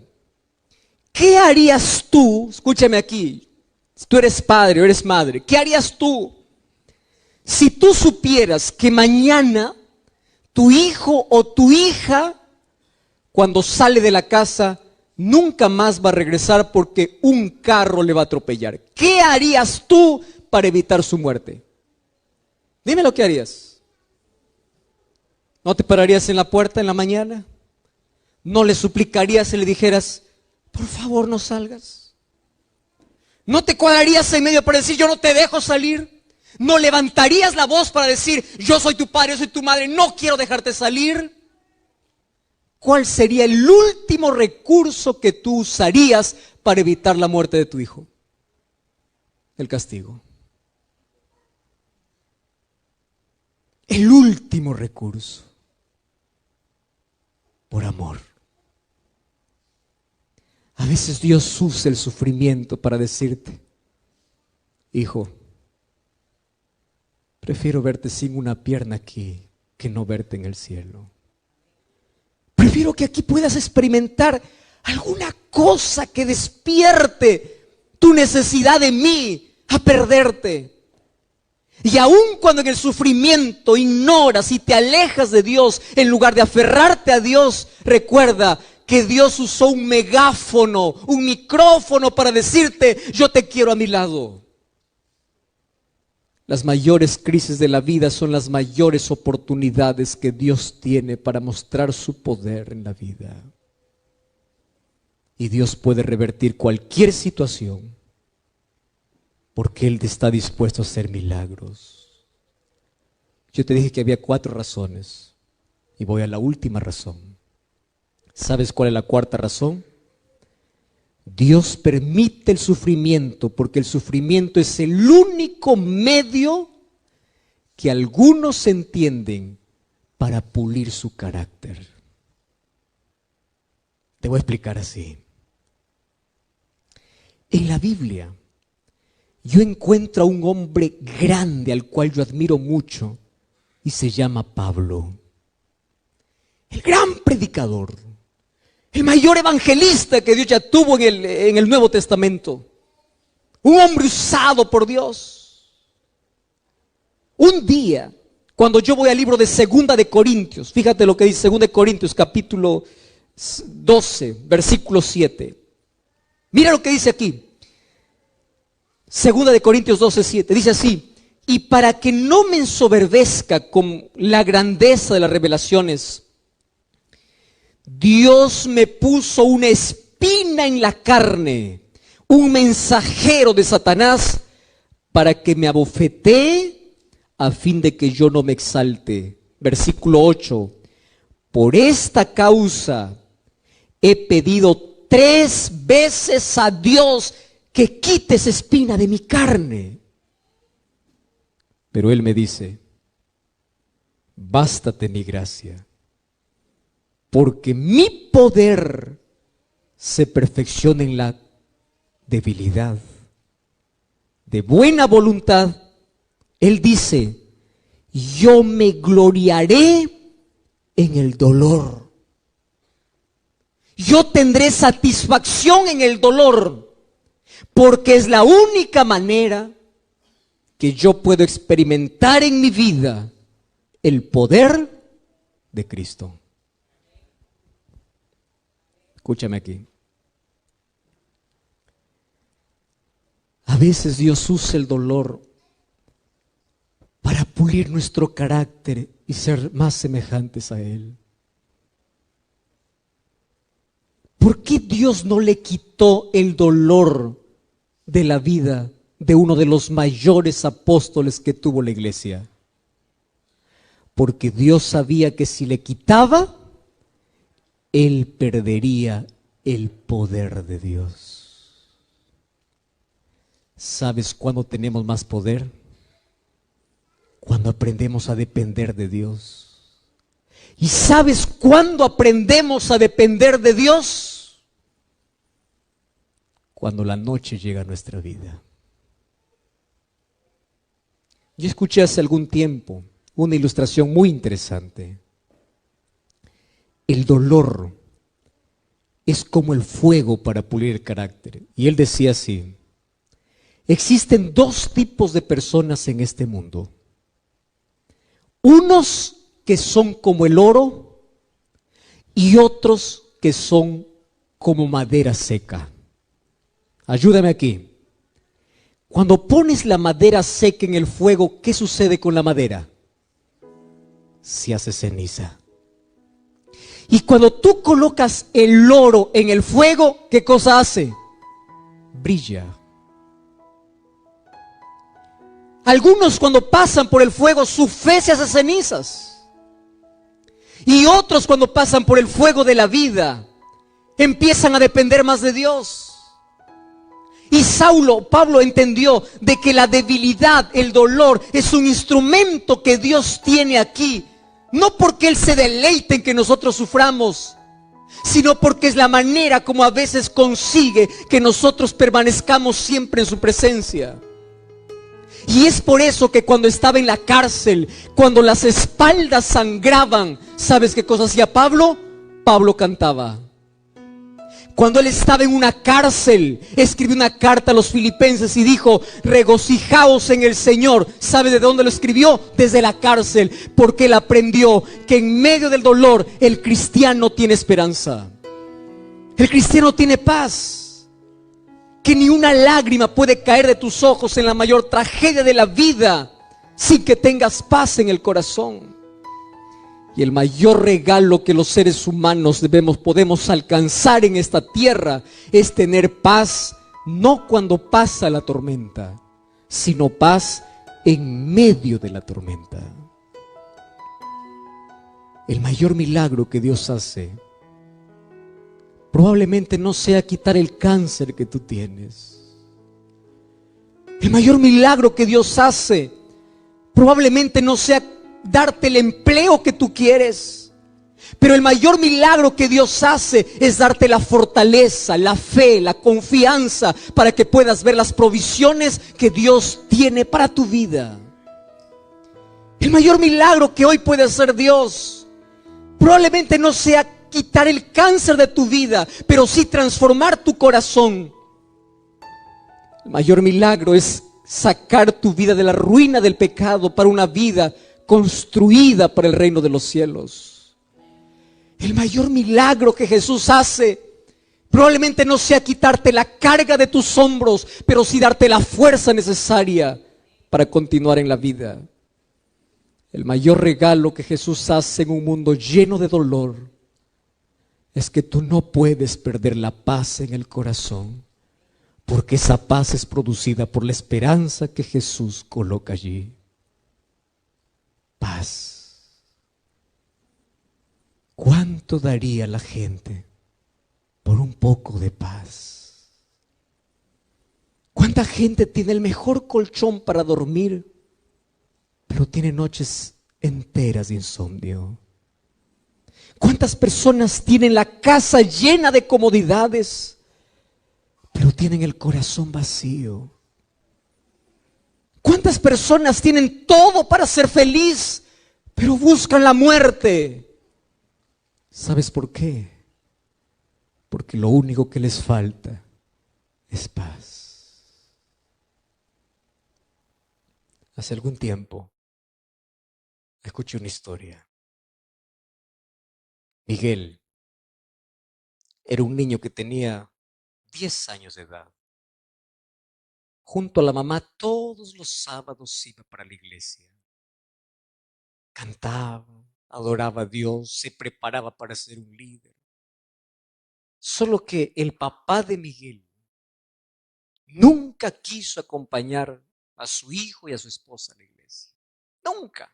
¿Qué harías tú? Escúchame aquí. Si tú eres padre o eres madre, ¿qué harías tú si tú supieras que mañana tu hijo o tu hija, cuando sale de la casa, nunca más va a regresar porque un carro le va a atropellar? ¿Qué harías tú para evitar su muerte? Dime lo que harías. ¿No te pararías en la puerta en la mañana? ¿No le suplicarías y le dijeras: por favor no salgas? ¿No te cuadrarías en medio para decir, yo no te dejo salir? ¿No levantarías la voz para decir, yo soy tu padre, yo soy tu madre, no quiero dejarte salir? ¿Cuál sería el último recurso que tú usarías para evitar la muerte de tu hijo? El castigo. El último recurso. Por amor. A veces Dios usa el sufrimiento para decirte, hijo, prefiero verte sin una pierna aquí que no verte en el cielo. Prefiero que aquí puedas experimentar alguna cosa que despierte tu necesidad de mí a perderte. Y aun cuando en el sufrimiento ignoras y te alejas de Dios, en lugar de aferrarte a Dios, recuerda que Dios usó un megáfono, un micrófono para decirte, yo te quiero a mi lado. Las mayores crisis de la vida son las mayores oportunidades que Dios tiene para mostrar su poder en la vida. Y Dios puede revertir cualquier situación porque Él está dispuesto a hacer milagros. Yo te dije que había 4 razones y voy a la última razón. ¿Sabes cuál es la 4ª razón? Dios permite el sufrimiento porque el sufrimiento es el único medio que algunos entienden para pulir su carácter. Te voy a explicar así. En la Biblia yo encuentro a un hombre grande al cual yo admiro mucho y se llama Pablo. El gran predicador. El mayor evangelista que Dios ya tuvo en el Nuevo Testamento. Un hombre usado por Dios. Un día, cuando yo voy al libro de 2 de Corintios, fíjate lo que dice 2 de Corintios, capítulo 12, versículo 7. Mira lo que dice aquí. 2 de Corintios 12, 7. Dice así, y para que no me ensoberbezca con la grandeza de las revelaciones, Dios me puso una espina en la carne, un mensajero de Satanás, para que me abofetee a fin de que yo no me exalte. Versículo 8. Por esta causa he pedido 3 veces a Dios que quite esa espina de mi carne. Pero Él me dice, bástate mi gracia, porque mi poder se perfecciona en la debilidad. De buena voluntad, Él dice, yo me gloriaré en el dolor. Yo tendré satisfacción en el dolor, porque es la única manera que yo puedo experimentar en mi vida el poder de Cristo. Escúchame aquí. A veces Dios usa el dolor para pulir nuestro carácter y ser más semejantes a Él. ¿Por qué Dios no le quitó el dolor de la vida de uno de los mayores apóstoles que tuvo la iglesia? Porque Dios sabía que si le quitaba, Él perdería el poder de Dios. ¿Sabes cuándo tenemos más poder? Cuando aprendemos a depender de Dios. ¿Y sabes cuándo aprendemos a depender de Dios? Cuando la noche llega a nuestra vida. Yo escuché hace algún tiempo una ilustración muy interesante. El dolor es como el fuego para pulir el carácter. Y él decía así, existen 2 tipos de personas en este mundo. Unos que son como el oro y otros que son como madera seca. Ayúdame aquí. Cuando pones la madera seca en el fuego, ¿qué sucede con la madera? Se hace ceniza. Y cuando tú colocas el oro en el fuego, ¿qué cosa hace? Brilla. Algunos cuando pasan por el fuego su fe se hace cenizas. Y otros cuando pasan por el fuego de la vida empiezan a depender más de Dios. Y Pablo entendió de que la debilidad, el dolor es un instrumento que Dios tiene aquí. No porque Él se deleite en que nosotros suframos, sino porque es la manera como a veces consigue que nosotros permanezcamos siempre en su presencia. Y es por eso que cuando estaba en la cárcel, cuando las espaldas sangraban, ¿sabes qué cosa hacía Pablo? Pablo cantaba. Cuando él estaba en una cárcel, escribió una carta a los filipenses y dijo: regocijaos en el Señor. ¿Sabe de dónde lo escribió? Desde la cárcel, porque él aprendió que en medio del dolor el cristiano tiene esperanza. El cristiano tiene paz. Que ni una lágrima puede caer de tus ojos en la mayor tragedia de la vida sin que tengas paz en el corazón. Y el mayor regalo que los seres humanos podemos alcanzar en esta tierra es tener paz, no cuando pasa la tormenta, sino paz en medio de la tormenta. El mayor milagro que Dios hace probablemente no sea quitar el cáncer que tú tienes. El mayor milagro que Dios hace probablemente no sea darte el empleo que tú quieres, pero el mayor milagro que Dios hace es darte la fortaleza, la fe, la confianza para que puedas ver las provisiones que Dios tiene para tu vida. El mayor milagro que hoy puede hacer Dios probablemente no sea quitar el cáncer de tu vida, pero sí transformar tu corazón. El mayor milagro es sacar tu vida de la ruina del pecado para una vida construida para el reino de los cielos. El mayor milagro que Jesús hace probablemente no sea quitarte la carga de tus hombros, pero sí darte la fuerza necesaria para continuar en la vida. El mayor regalo que Jesús hace en un mundo lleno de dolor es que tú no puedes perder la paz en el corazón, porque esa paz es producida por la esperanza que Jesús coloca allí. Paz. ¿Cuánto daría la gente por un poco de paz? ¿Cuánta gente tiene el mejor colchón para dormir, pero tiene noches enteras de insomnio? ¿Cuántas personas tienen la casa llena de comodidades, pero tienen el corazón vacío? ¿Cuántas personas tienen todo para ser feliz, pero buscan la muerte? ¿Sabes por qué? Porque lo único que les falta es paz. Hace algún tiempo escuché una historia. Miguel era un niño que tenía 10 años de edad. Junto a la mamá todos los sábados iba para la iglesia. Cantaba, adoraba a Dios, se preparaba para ser un líder. Solo que el papá de Miguel nunca quiso acompañar a su hijo y a su esposa a la iglesia. Nunca.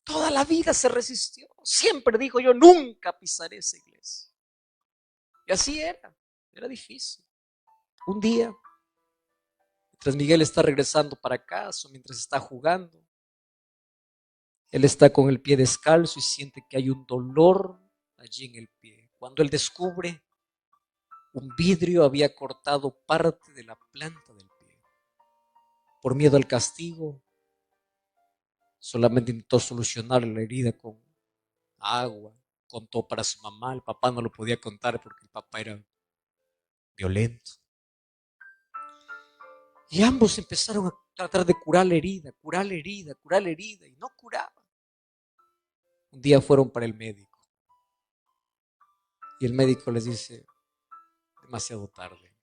Toda la vida se resistió. Siempre dijo: yo nunca pisaré esa iglesia. Y así era difícil. Un día, mientras Miguel está regresando para casa, mientras está jugando, él está con el pie descalzo y siente que hay un dolor allí en el pie. Cuando él descubre, un vidrio había cortado parte de la planta del pie. Por miedo al castigo, solamente intentó solucionar la herida con agua, contó para su mamá. El papá no lo podía contar porque el papá era violento. Y ambos empezaron a tratar de curar la herida, y no curaba. Un día fueron para el médico y el médico les dice: demasiado tarde.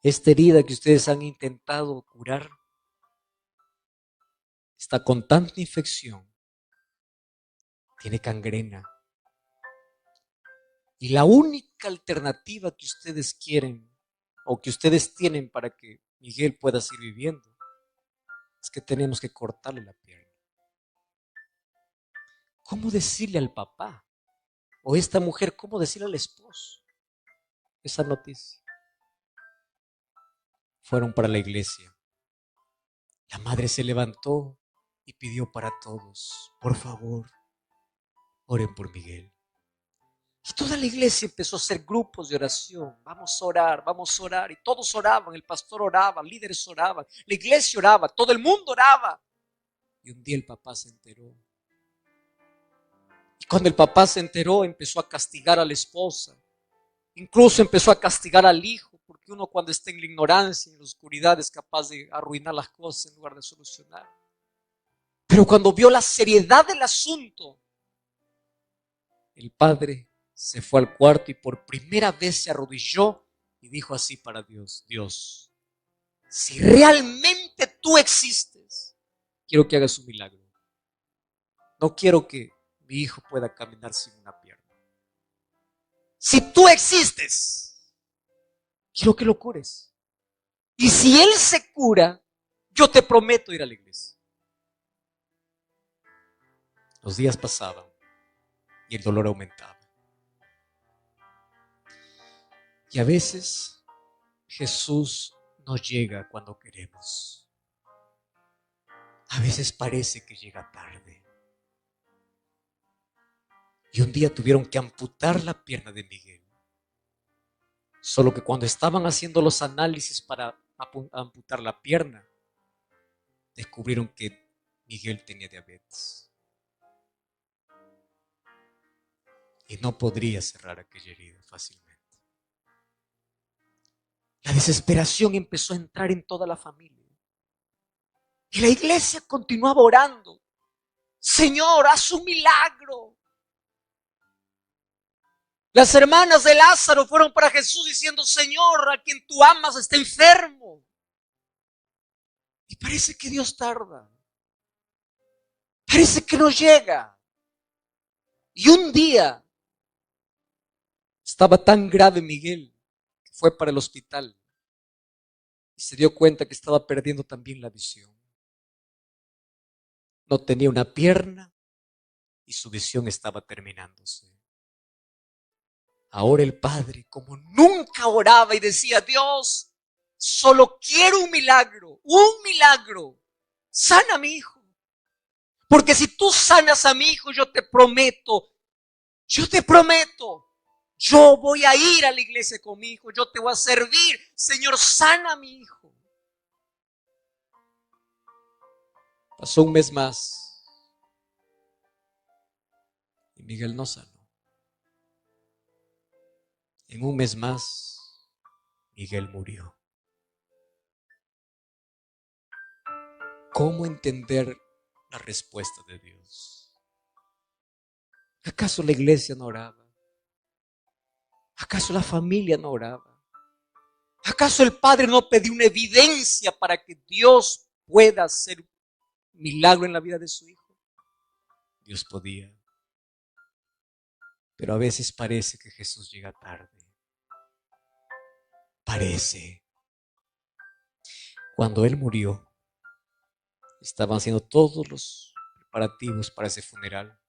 Esta herida que ustedes han intentado curar está con tanta infección, tiene gangrena. Y la única alternativa que ustedes quieren o que ustedes tienen para que Miguel pueda seguir viviendo es que tenemos que cortarle la pierna. ¿Cómo decirle al papá? O esta mujer, ¿cómo decirle al esposo esa noticia? Fueron para la iglesia. La madre se levantó y pidió para todos: por favor, oren por Miguel. Y toda la iglesia empezó a hacer grupos de oración. Vamos a orar, vamos a orar. Y todos oraban, el pastor oraba, líderes oraban, la iglesia oraba, todo el mundo oraba. Y un día el papá se enteró. Y cuando el papá se enteró, empezó a castigar a la esposa. Incluso empezó a castigar al hijo, porque uno cuando está en la ignorancia, en la oscuridad, es capaz de arruinar las cosas en lugar de solucionar. Pero cuando vio la seriedad del asunto, el padre se fue al cuarto y por primera vez se arrodilló y dijo así para Dios: Dios, si realmente tú existes, quiero que hagas un milagro. No quiero que mi hijo pueda caminar sin una pierna. Si tú existes, quiero que lo cures. Y si él se cura, yo te prometo ir a la iglesia. Los días pasaban y el dolor aumentaba. Y a veces Jesús no llega cuando queremos. A veces parece que llega tarde. Y un día tuvieron que amputar la pierna de Miguel. Solo que cuando estaban haciendo los análisis para amputar la pierna, descubrieron que Miguel tenía diabetes. Y no podría cerrar aquella herida fácilmente. La desesperación empezó a entrar en toda la familia. Y la iglesia continuaba orando: Señor, haz un milagro. Las hermanas de Lázaro fueron para Jesús diciendo: Señor, a quien tú amas está enfermo. Y parece que Dios tarda. Parece que no llega. Y un día estaba tan grave Miguel que fue para el hospital y se dio cuenta que estaba perdiendo también la visión. No tenía una pierna y su visión estaba terminándose. Ahora el padre, como nunca, oraba y decía: Dios, solo quiero un milagro, sana a mi hijo. Porque si tú sanas a mi hijo, yo te prometo, yo voy a ir a la iglesia con mi hijo, yo te voy a servir. Señor, sana a mi hijo. Pasó un mes más y Miguel no sanó. En un mes más, Miguel murió. ¿Cómo entender la respuesta de Dios? ¿Acaso la iglesia no oraba? ¿Acaso la familia no oraba? ¿Acaso el padre no pidió una evidencia para que Dios pueda hacer un milagro en la vida de su hijo? Dios podía. Pero a veces parece que Jesús llega tarde. Parece. Cuando Él murió, estaban haciendo todos los preparativos para ese funeral.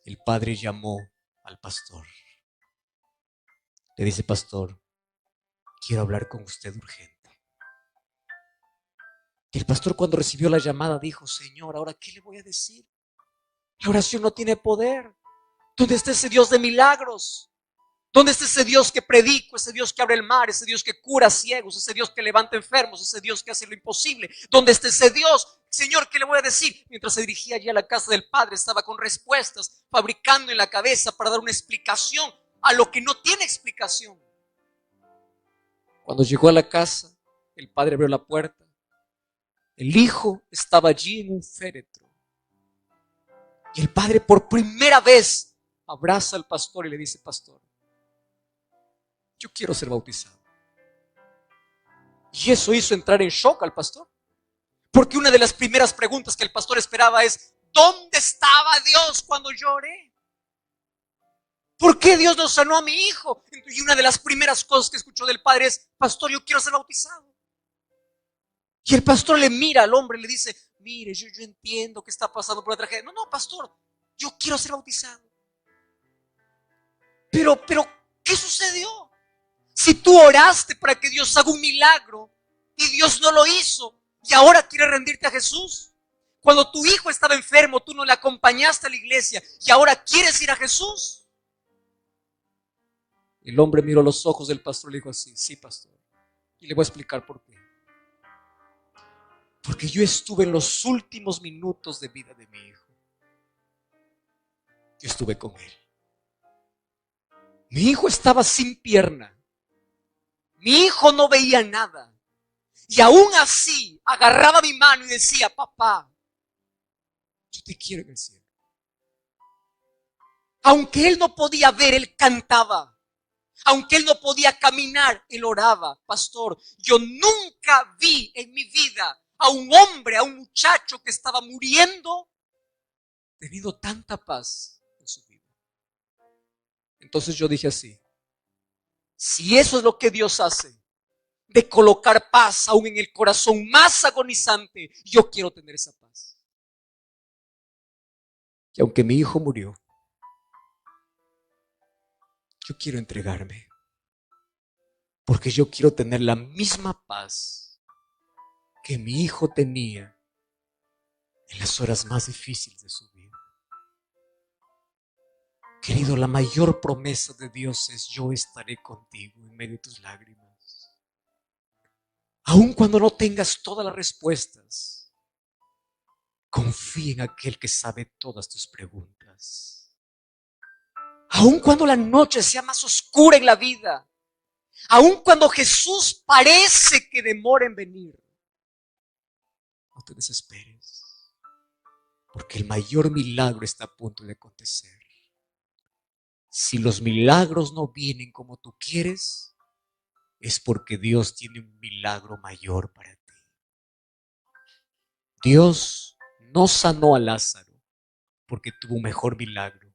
El padre llamó al pastor. Le dice: Pastor, quiero hablar con usted urgente. Y el pastor, cuando recibió la llamada, dijo: Señor, ¿ahora qué le voy a decir? La oración no tiene poder. ¿Dónde está ese Dios de milagros? ¿Dónde está ese Dios que predico, ese Dios que abre el mar, ese Dios que cura ciegos, ese Dios que levanta enfermos, ese Dios que hace lo imposible? ¿Dónde está ese Dios? Señor, ¿qué le voy a decir? Mientras se dirigía allí a la casa del padre, estaba con respuestas, fabricando en la cabeza para dar una explicación a lo que no tiene explicación. Cuando llegó a la casa, el padre abrió la puerta. El hijo estaba allí en un féretro. Y el padre por primera vez abraza al pastor y le dice: Pastor, yo quiero ser bautizado. Y eso hizo entrar en shock al pastor. Porque una de las primeras preguntas que el pastor esperaba es: ¿dónde estaba Dios cuando yo oré? ¿Por qué Dios no sanó a mi hijo? Y una de las primeras cosas que escuchó del padre es: Pastor, yo quiero ser bautizado. Y el pastor le mira al hombre y le dice, mire, yo entiendo que está pasando por la tragedia. No, pastor, yo quiero ser bautizado. Pero, ¿qué sucedió? Si tú oraste para que Dios haga un milagro y Dios no lo hizo y ahora quieres rendirte a Jesús. Cuando tu hijo estaba enfermo, tú no le acompañaste a la iglesia y ahora quieres ir a Jesús. El hombre miró los ojos del pastor y le dijo así, sí, pastor. Y le voy a explicar por qué. Porque yo estuve en los últimos minutos de vida de mi hijo. Yo estuve con él. Mi hijo estaba sin pierna. Mi hijo no veía nada. Y aún así agarraba mi mano y decía, papá, yo te quiero en el cielo. Aunque él no podía ver, él cantaba. Aunque él no podía caminar, él oraba. Pastor, yo nunca vi en mi vida a un hombre, a un muchacho que estaba muriendo, teniendo tanta paz en su vida. Entonces yo dije así, si eso es lo que Dios hace, de colocar paz aún en el corazón más agonizante, yo quiero tener esa paz. Y aunque mi hijo murió, yo quiero entregarme, porque yo quiero tener la misma paz que mi hijo tenía en las horas más difíciles de su vida. Querido, la mayor promesa de Dios es: yo estaré contigo en medio de tus lágrimas. Aun cuando no tengas todas las respuestas, confía en aquel que sabe todas tus preguntas. Aun cuando la noche sea más oscura en la vida, aun cuando Jesús parece que demora en venir, no te desesperes, porque el mayor milagro está a punto de acontecer. Si los milagros no vienen como tú quieres, es porque Dios tiene un milagro mayor para ti. Dios no sanó a Lázaro porque tuvo un mejor milagro,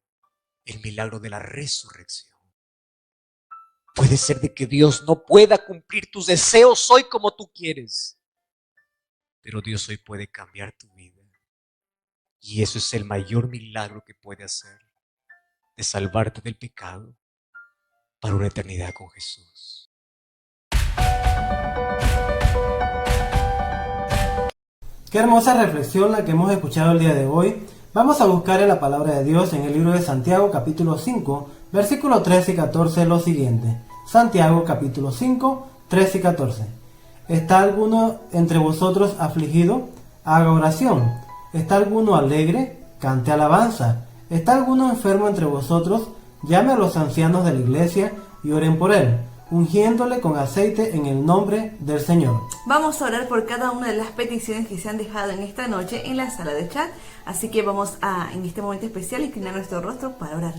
el milagro de la resurrección. Puede ser de que Dios no pueda cumplir tus deseos hoy como tú quieres, pero Dios hoy puede cambiar tu vida. Y eso es el mayor milagro que puede hacer, de salvarte del pecado para una eternidad con Jesús. Qué hermosa reflexión la que hemos escuchado el día de hoy. Vamos a buscar en la palabra de Dios en el libro de Santiago capítulo 5, versículos 13 y 14 lo siguiente. Santiago capítulo 5, 13 y 14. ¿Está alguno entre vosotros afligido? Haga oración. ¿Está alguno alegre? Cante alabanza. ¿Está alguno enfermo entre vosotros? Llame a los ancianos de la iglesia y oren por él, ungiéndole con aceite en el nombre del Señor. Vamos a orar por cada una de las peticiones que se han dejado en esta noche en la sala de chat. Así que vamos a, en este momento especial, inclinar nuestro rostro para orar.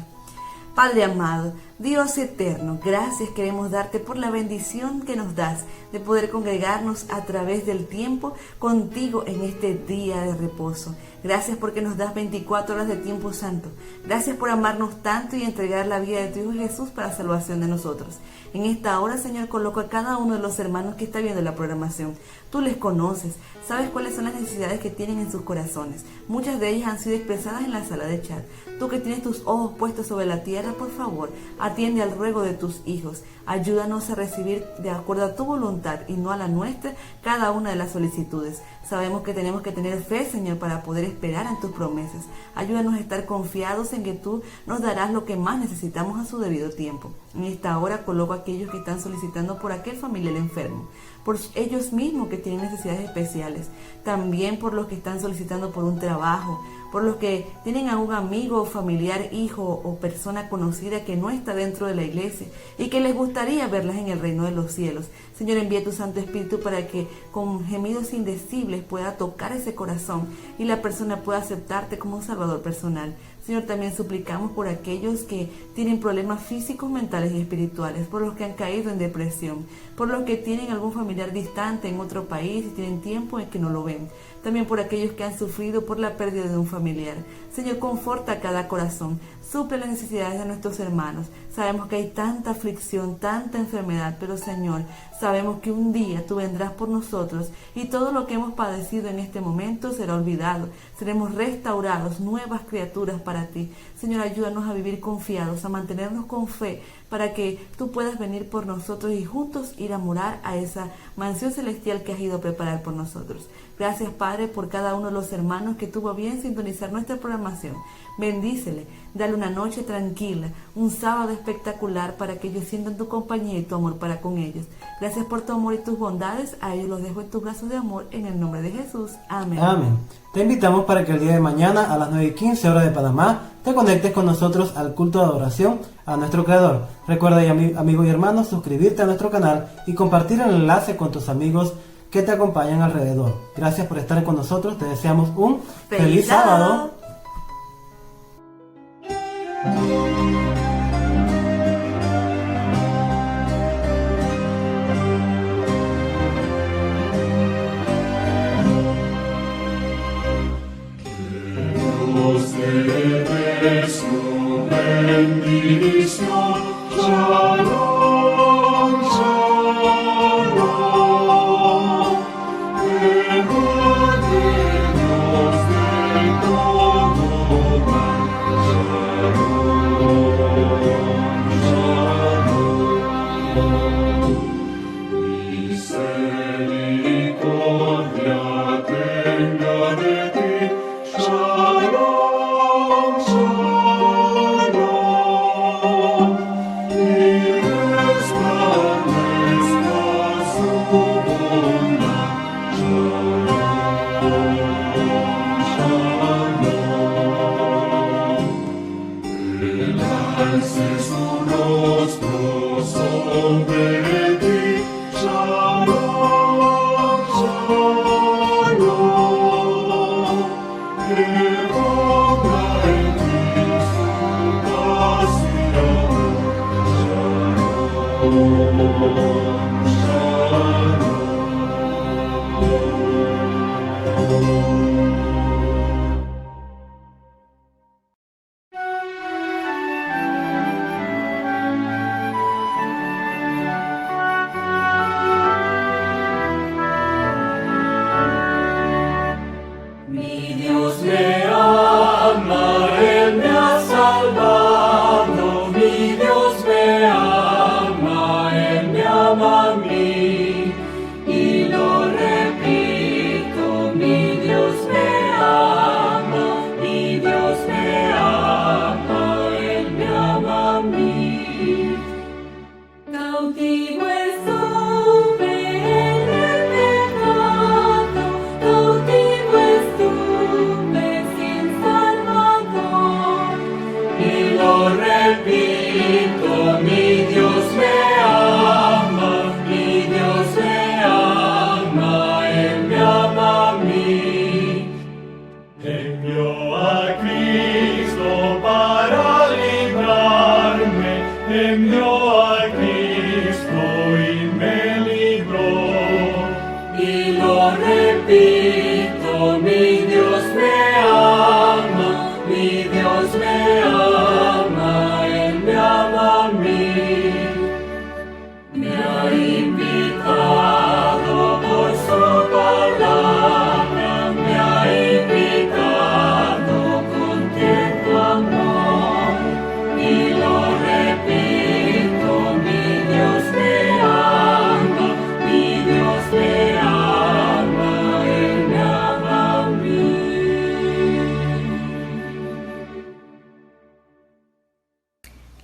Padre amado, Dios eterno, gracias queremos darte por la bendición que nos das de poder congregarnos a través del tiempo contigo en este día de reposo. Gracias porque nos das 24 horas de tiempo santo. Gracias por amarnos tanto y entregar la vida de tu Hijo Jesús para salvación de nosotros. En esta hora, Señor, coloco a cada uno de los hermanos que está viendo la programación. Tú les conoces, sabes cuáles son las necesidades que tienen en sus corazones. Muchas de ellas han sido expresadas en la sala de chat. Tú que tienes tus ojos puestos sobre la tierra, por favor, atiende al ruego de tus hijos. Ayúdanos a recibir de acuerdo a tu voluntad y no a la nuestra cada una de las solicitudes. Sabemos que tenemos que tener fe, Señor, para poder esperar en tus promesas. Ayúdanos a estar confiados en que tú nos darás lo que más necesitamos a su debido tiempo. En esta hora coloco a aquellos que están solicitando por aquel familiar enfermo, por ellos mismos que tienen necesidades especiales, también por los que están solicitando por un trabajo, por los que tienen a un amigo, familiar, hijo o persona conocida que no está dentro de la iglesia y que les gustaría verlas en el reino de los cielos. Señor, envía tu Santo Espíritu para que con gemidos indecibles pueda tocar ese corazón y la persona pueda aceptarte como un salvador personal. Señor, también suplicamos por aquellos que tienen problemas físicos, mentales y espirituales, por los que han caído en depresión, por los que tienen algún familiar distante en otro país y tienen tiempo en que no lo ven. También por aquellos que han sufrido por la pérdida de un familiar. Señor, conforta cada corazón. suple las necesidades de nuestros hermanos. Sabemos que hay tanta aflicción, tanta enfermedad, pero Señor, sabemos que un día Tú vendrás por nosotros y todo lo que hemos padecido en este momento será olvidado. Seremos restaurados, nuevas criaturas para Ti. Señor, ayúdanos a vivir confiados, a mantenernos con fe, para que Tú puedas venir por nosotros y juntos ir a morar a esa mansión celestial que has ido a preparar por nosotros. Gracias, Padre, por cada uno de los hermanos que tuvo bien sintonizar nuestra programación. Bendícele, dale una noche tranquila, un sábado espectacular para que ellos sientan Tu compañía y Tu amor para con ellos. Gracias por Tu amor y Tus bondades. A ellos los dejo en Tus brazos de amor, en el nombre de Jesús. Amén. Amén. Te invitamos para que el día de mañana a las 9:15 horas de Panamá te conectes con nosotros al culto de adoración a nuestro Creador. Recuerda, amigo y hermano, suscribirte a nuestro canal y compartir el enlace con tus amigos que te acompañan alrededor. Gracias por estar con nosotros. Te deseamos un feliz sábado. Dios te dé su bendición. Shalom, shalom. Guarde Dios de todo mal. Shalom, shalom. Misericordia tenga de ti. Shalom, shalom, y resplandezca su bondad. Shalom, shalom, Él alce su rostro sobre ti. Shalom, shalom, que ponga en ti su paz y amor. Shalom, shalom. Mi Dios me ama, Él me ha salvado. Mi Dios me ama, Él me ama a mí. Y lo repito, mi Dios me ama, mi Dios me ama, Él me ama a mí. Cautivo estuve en el pecado, cautivo estuve sin Salvador. Y lo repito, mi Dios me ama, mi Dios me ama, Él me ama a mí. Envió a Cristo para librarme, envió a Cristo y me libró. Y lo repito, mi Dios me ama, mi Dios me ama, Él me ama a mí. Me ha invitado por su palabra, me ha invitado con tierno amor. Y lo repito, mi Dios me ama, mi Dios me ama, Él me ama a mí.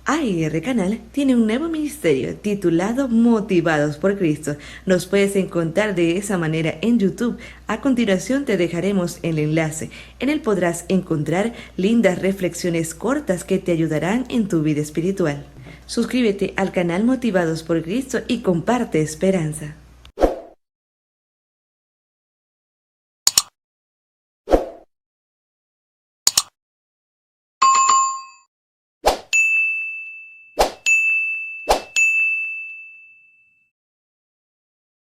AIR Canal tiene un nuevo ministerio titulado Motivados por Cristo. Nos puedes encontrar de esa manera en YouTube. A continuación te dejaremos el enlace. En él podrás encontrar lindas reflexiones cortas que te ayudarán en tu vida espiritual. Suscríbete al canal Motivados por Cristo y comparte esperanza.